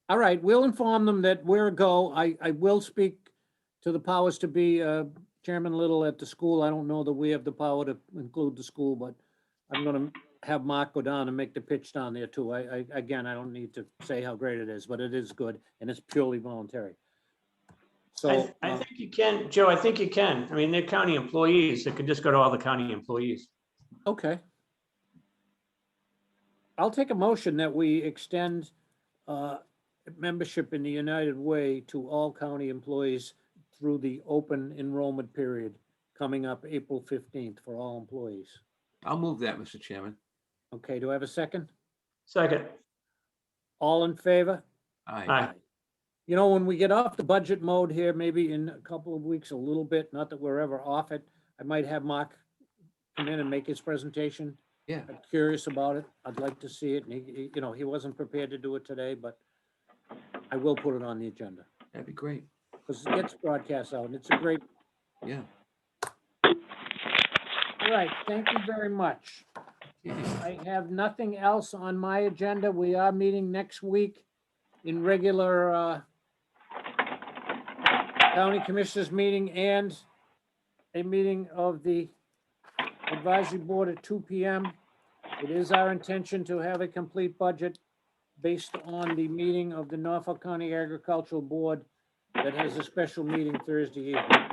All right, we'll inform them that we're a go. I will speak to the powers to be, Chairman Little at the school. I don't know that we have the power to include the school, but I'm gonna have Mark go down and make the pitch down there too. Again, I don't need to say how great it is, but it is good and it's purely voluntary. So I think you can, Joe, I think you can. I mean, they're county employees. It could just go to all the county employees. okay. I'll take a motion that we extend membership in the United Way to all county employees through the open enrollment period coming up April 15th for all employees. I'll move that, Mr. Chairman. Okay, do I have a second? Second. All in favor? Aye. You know, when we get off the budget mode here, maybe in a couple of weeks, a little bit, not that we're ever off it, I might have Mark come in and make his presentation Yeah, I'm curious about it. I'd like to see it. And you know, he wasn't prepared to do it today, but I will put it on the agenda that'd be great. because it gets broadcast out and it's a great, Yeah. all right, thank you very much. I have nothing else on my agenda. We are meeting next week in regular county commissioners meeting and a meeting of the advisory board at 2 p.m. It is our intention to have a complete budget based on the meeting of the Norfolk County Agricultural Board that has a special meeting Thursday evening.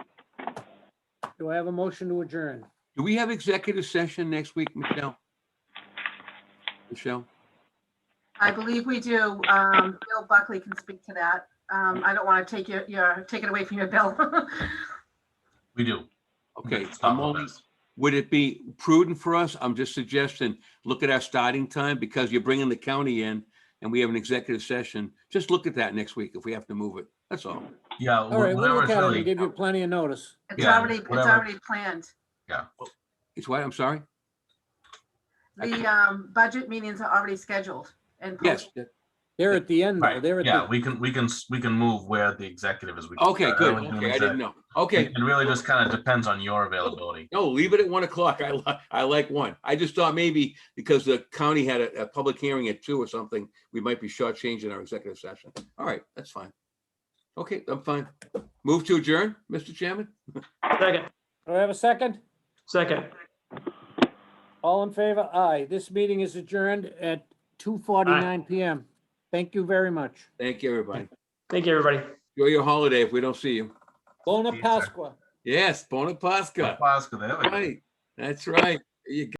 Do I have a motion to adjourn? Do we have executive session next week, Michelle? Michelle? I believe we do. Bill Buckley can speak to that. I don't want to take take it away from your bill. We do. Okay, Stop I'm all only, this. would it be prudent for us? I'm just suggesting, look at our starting time because you're bringing the county in and we have an executive session. Just look at that next week if we have to move it. That's all. Yeah, All right, we'll whatever look is at it really, and give you plenty of notice. It's Yeah, already, it's whatever. already planned. It's what? I'm sorry? The budget meetings are already scheduled and Yes. posted. They're at the end, though. right, They're at yeah, the, we can move where the executive is. We can- Okay, I good. don't think Okay, I it's didn't know. Okay. It really just kind of depends on your availability. No, leave it at 1 o'clock. I like 1. I just thought maybe because the county had a public hearing at 2 or something, we might be shortchanging our executive session. All right, that's fine. Okay, I'm fine. Move to adjourn, Mr. Chairman? Second, do I have a second? second. All in favor? Aye. This meeting is adjourned at 2:49 p.m. Thank you very much. Thank you, everybody. Thank you, everybody. Enjoy your holiday if we don't see you. Bona See you, sir. Pasqua. Yes, Bona Pascha. Alaska, there we go. Right, that's right. There you go.